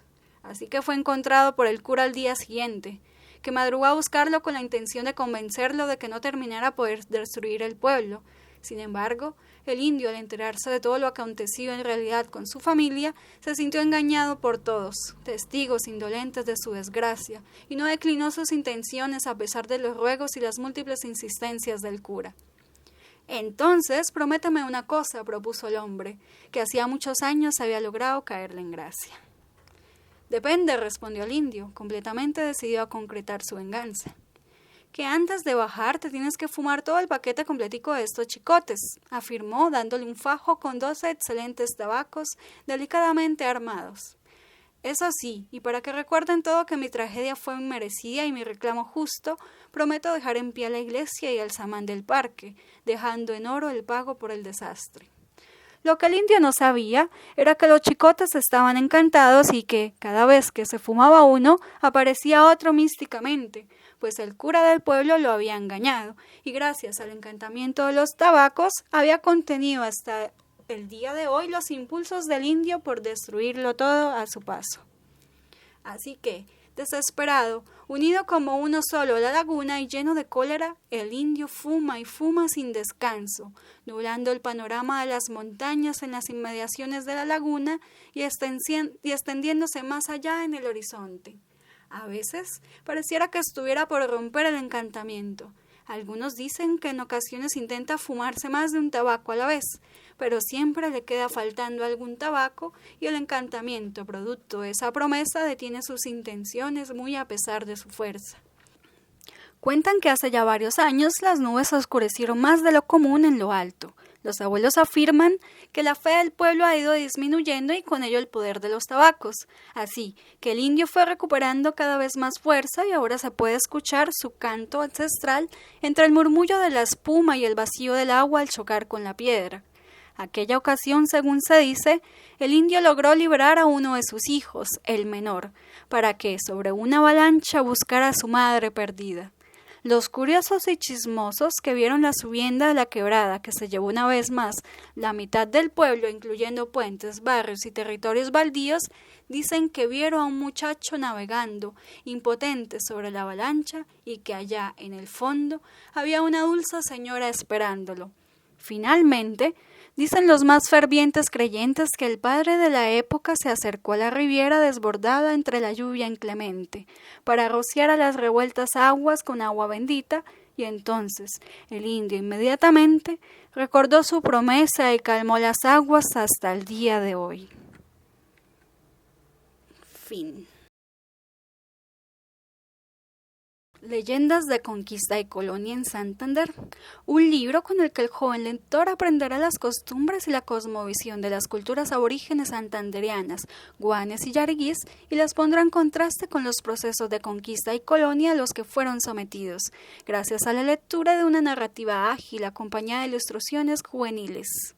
así que fue encontrado por el cura al día siguiente, que madrugó a buscarlo con la intención de convencerlo de que no terminara por destruir el pueblo. Sin embargo, el indio, al enterarse de todo lo acontecido en realidad con su familia, se sintió engañado por todos, testigos indolentes de su desgracia, y no declinó sus intenciones a pesar de los ruegos y las múltiples insistencias del cura. Entonces, prométeme una cosa, propuso el hombre, que hacía muchos años había logrado caerle en gracia. Depende, respondió el indio, completamente decidido a concretar su venganza. Que antes de bajar te tienes que fumar todo el paquete completico de estos chicotes, afirmó, dándole un fajo con 12 excelentes tabacos delicadamente armados. Eso sí, y para que recuerden todo que mi tragedia fue inmerecida y mi reclamo justo, prometo dejar en pie a la iglesia y al samán del parque, dejando en oro el pago por el desastre. Lo que el indio no sabía era que los chicotes estaban encantados y que, cada vez que se fumaba uno, aparecía otro místicamente, pues el cura del pueblo lo había engañado, y gracias al encantamiento de los tabacos, había contenido hasta el día de hoy los impulsos del indio por destruirlo todo a su paso. Así que, desesperado, unido como uno solo a la laguna y lleno de cólera, el indio fuma y fuma sin descanso, nublando el panorama de las montañas en las inmediaciones de la laguna y extendiéndose más allá en el horizonte. A veces pareciera que estuviera por romper el encantamiento. Algunos dicen que en ocasiones intenta fumarse más de un tabaco a la vez, pero siempre le queda faltando algún tabaco y el encantamiento, producto de esa promesa, detiene sus intenciones muy a pesar de su fuerza. Cuentan que hace ya varios años las nubes se oscurecieron más de lo común en lo alto. Los abuelos afirman que la fe del pueblo ha ido disminuyendo y con ello el poder de los tabacos. Así que el indio fue recuperando cada vez más fuerza y ahora se puede escuchar su canto ancestral entre el murmullo de la espuma y el vacío del agua al chocar con la piedra. Aquella ocasión, según se dice, el indio logró liberar a uno de sus hijos, el menor, para que sobre una avalancha buscara a su madre perdida. Los curiosos y chismosos que vieron la subienda de la quebrada, que se llevó una vez más la mitad del pueblo, incluyendo puentes, barrios y territorios baldíos, dicen que vieron a un muchacho navegando, impotente sobre la avalancha, y que allá, en el fondo, había una dulce señora esperándolo. Finalmente, dicen los más fervientes creyentes que el padre de la época se acercó a la riviera desbordada entre la lluvia inclemente, para rociar a las revueltas aguas con agua bendita, y entonces el indio inmediatamente recordó su promesa y calmó las aguas hasta el día de hoy. Fin. Leyendas de conquista y colonia en Santander, un libro con el que el joven lector aprenderá las costumbres y la cosmovisión de las culturas aborígenes santanderianas, guanes y yariguís, y las pondrá en contraste con los procesos de conquista y colonia a los que fueron sometidos, gracias a la lectura de una narrativa ágil acompañada de ilustraciones juveniles.